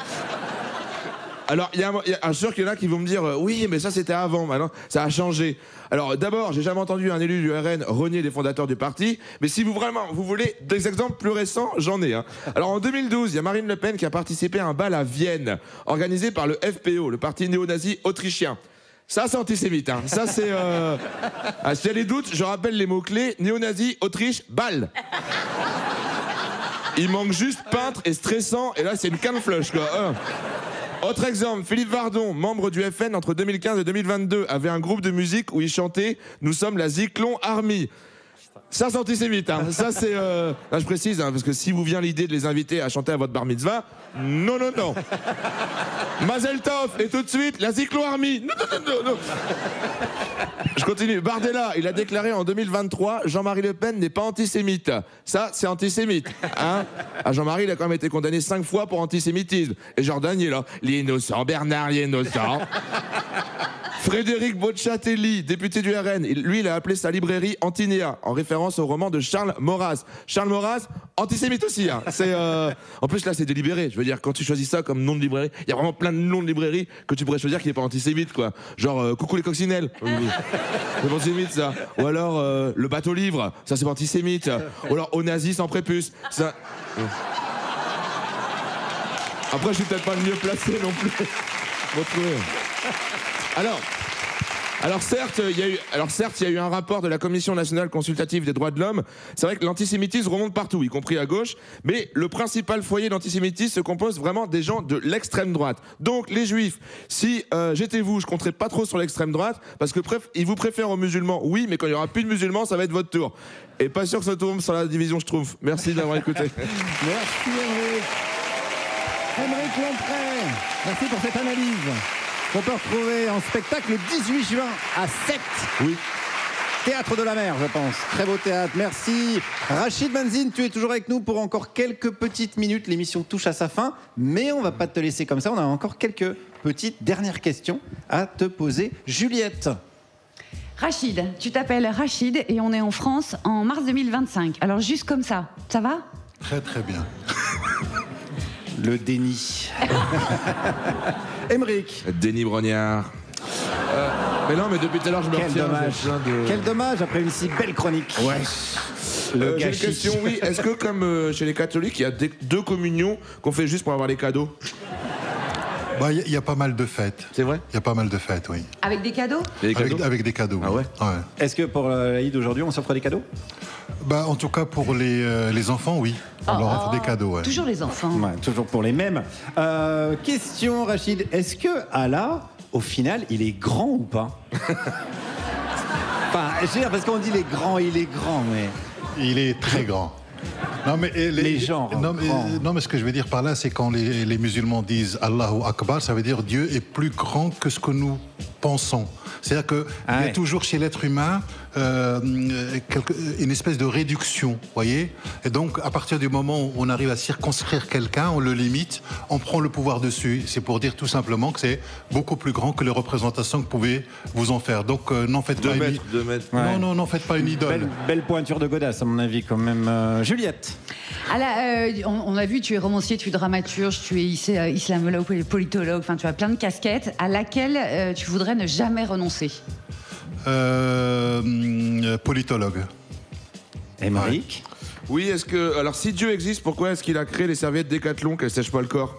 Alors, je suis sûr qu'il y en a qui vont me dire oui, mais ça c'était avant, maintenant ça a changé. Alors d'abord, j'ai jamais entendu un élu du RN renier les fondateurs du parti, mais si vous voulez des exemples plus récents, j'en ai. Hein. Alors en 2012, il y a Marine Le Pen qui a participé à un bal à Vienne, organisé par le FPO, le parti néo-nazi autrichien. Ça, c'est antisémite. Hein. Ça, c'est... S'il y a des doutes, je rappelle les mots-clés. Néo-nazi, Autriche, bal. Il manque juste peintre et stressant, et là, c'est une canne flush, quoi. Autre exemple, Philippe Vardon, membre du FN entre 2015 et 2022, avait un groupe de musique où il chantait « Nous sommes la Zyklon Army ». Ça, c'est antisémite. Hein. Ça, c'est... Là, je précise, hein, parce que si vous vient l'idée de les inviter à chanter à votre bar mitzvah, non. Mazel Tov, et tout de suite, la Zyklon Army. Non. Je continue. Bardella, il a déclaré en 2023, Jean-Marie Le Pen n'est pas antisémite. Ça, c'est antisémite. Hein. Jean-Marie, il a quand même été condamné 5 fois pour antisémitisme. Et Jordan, il est là. L'innocent, Bernard, l'innocent. Frédéric Bocciatelli, député du RN, lui, il a appelé sa librairie Antinéa, en référence au roman de Charles Maurras. Charles Maurras, antisémite aussi. Hein. En plus, là, c'est délibéré. Je veux dire, quand tu choisis ça comme nom de librairie, il y a vraiment plein de noms de librairies que tu pourrais choisir qui n'est pas antisémite, quoi. Genre, Coucou les coccinelles. C'est pas antisémite, ça. Ou alors, Le bateau livre, ça, c'est pas antisémite. Ou alors, Au nazi sans prépuce. Ça... Après, je suis peut-être pas le mieux placé non plus. Alors certes, il y a eu un rapport de la Commission nationale consultative des droits de l'homme. C'est vrai que l'antisémitisme remonte partout, y compris à gauche. Mais le principal foyer d'antisémitisme se compose vraiment des gens de l'extrême droite. Donc les juifs, si j'étais vous, je compterais pas trop sur l'extrême droite, parce que ils vous préfèrent aux musulmans, oui, mais quand il y aura plus de musulmans, ça va être votre tour. Et pas sûr que ça tombe sur la division Schtroumpf. Merci d'avoir écouté. Merci Émeric Lomprey. Merci pour cette analyse. On peut retrouver en spectacle le 18 juin à 7. Oui. Théâtre de la Mer, je pense. Très beau théâtre. Merci. Rachid Benzine, tu es toujours avec nous pour encore quelques petites minutes. L'émission touche à sa fin, mais on va pas te laisser comme ça. On a encore quelques petites dernières questions à te poser. Juliette. Rachid, tu t'appelles Rachid et on est en France en mars 2025. Alors juste comme ça va? Très très bien. Le déni. Émeric. Déni Brognard. Mais non, mais depuis tout à l'heure, je me retiens. Quel dommage après une si belle chronique. Ouais. J'ai une question, oui. Est-ce que, comme chez les catholiques, il y a deux communions qu'on fait juste pour avoir les cadeaux? Il y a pas mal de fêtes. C'est vrai? Il y a pas mal de fêtes, oui. Avec des cadeaux? Avec des cadeaux. Ah ouais? Ouais. Est-ce que pour l'Aïd aujourd'hui, on s'offre des cadeaux? En tout cas, pour les enfants, oui. On leur offre des cadeaux. Ouais. Toujours les enfants. Ouais, toujours pour les mêmes. Question, Rachid. Est-ce que Allah, au final, il est grand ou pas? Enfin, je veux dire, parce qu'on dit il est grand, mais... Il est très grand. Non, mais les gens. Non, mais ce que je veux dire par là, c'est quand les musulmans disent Allahu Akbar, ça veut dire Dieu est plus grand que ce que nous pensons. C'est-à-dire qu'il y a toujours chez l'être humain une espèce de réduction, voyez. Et donc, à partir du moment où on arrive à circonscrire quelqu'un, on le limite, on prend le pouvoir dessus. C'est pour dire tout simplement que c'est beaucoup plus grand que les représentations que vous pouvez vous en faire. Donc, n'en faites pas une... 2 mètres. Non, n'en faites pas une idole. Belle pointure de godasse, à mon avis, quand même. Juliette. On a vu, tu es romancier, tu es dramaturge, tu es islamologue, politologue, enfin, tu as plein de casquettes. À laquelle tu voudrais ne jamais renoncer? Politologue. Émeric. Oui, alors si Dieu existe, pourquoi est-ce qu'il a créé les serviettes Décathlon qu'elles sèchent pas le corps?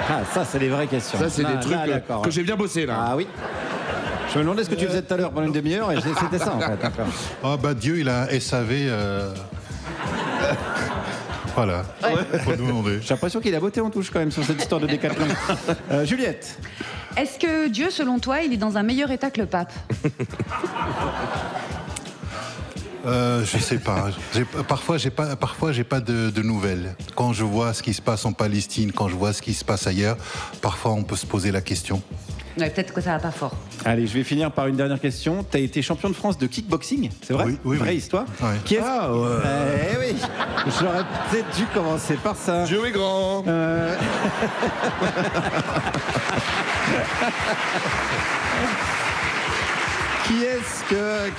Ah, ça, c'est des vraies questions. Ça, c'est des trucs que j'ai bien bossé, là. Ah oui. Je me demandais ce que tu faisais tout à l'heure pendant une demi-heure et c'était ça, en fait. Ah, bah, Dieu, il a un SAV. Voilà. Faut nous demander. J'ai l'impression qu'il a botté en touche quand même sur cette histoire de Décathlon. Juliette. Est-ce que Dieu, selon toi, il est dans un meilleur état que le pape? Je sais pas. Parfois, j'ai pas de nouvelles. Quand je vois ce qui se passe en Palestine, quand je vois ce qui se passe ailleurs, parfois on peut se poser la question. Ouais, peut-être que ça va pas fort. Allez, je vais finir par une dernière question. Tu as été champion de France de kickboxing, c'est vrai? Oui. Vraie histoire. Ouais. Qui est-ce... Eh oui. J'aurais peut-être dû commencer par ça. Dieu est grand.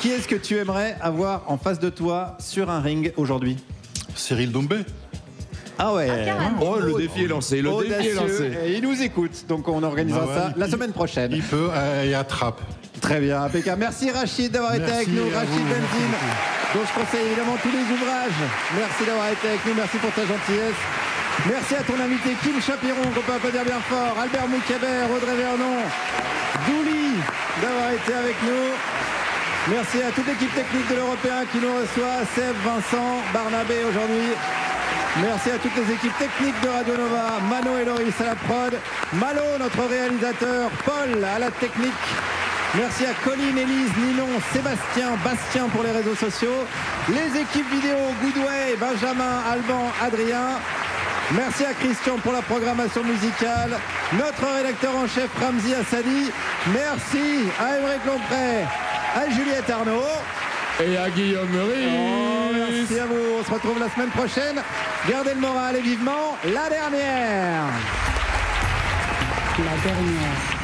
Qui est-ce que tu aimerais avoir en face de toi sur un ring aujourd'hui? Cyril Doumbé. Ah ouais. Oh, le défi est lancé. Le défi est lancé. Il nous écoute, donc on organisera ça la semaine prochaine. Il peut et attrape. Très bien, impeccable. Merci Rachid d'avoir été avec nous. Rachid Benzine, dont je conseille évidemment tous les ouvrages. Merci d'avoir été avec nous, merci pour ta gentillesse. Merci à ton invité Kim Chapiron, qu'on peut applaudir bien fort, Albert Moukabert, Audrey Vernon, Douli d'avoir été avec nous. Merci à toute l'équipe technique de l'Européen qui nous reçoit, Seb, Vincent, Barnabé aujourd'hui. Merci à toutes les équipes techniques de Radio Nova, Mano et Loris à la prod, Malo, notre réalisateur, Paul à la technique. Merci à Colline, Élise, Ninon, Sébastien, Bastien pour les réseaux sociaux, les équipes vidéo, Goodway, Benjamin, Alban, Adrien. Merci à Christian pour la programmation musicale, notre rédacteur en chef Ramzi Assadi. Merci à Émeric Lompré, à Juliette Arnaud. Et à Guillaume Meurice. Merci à vous. On se retrouve la semaine prochaine. Gardez le moral et vivement la dernière. La dernière.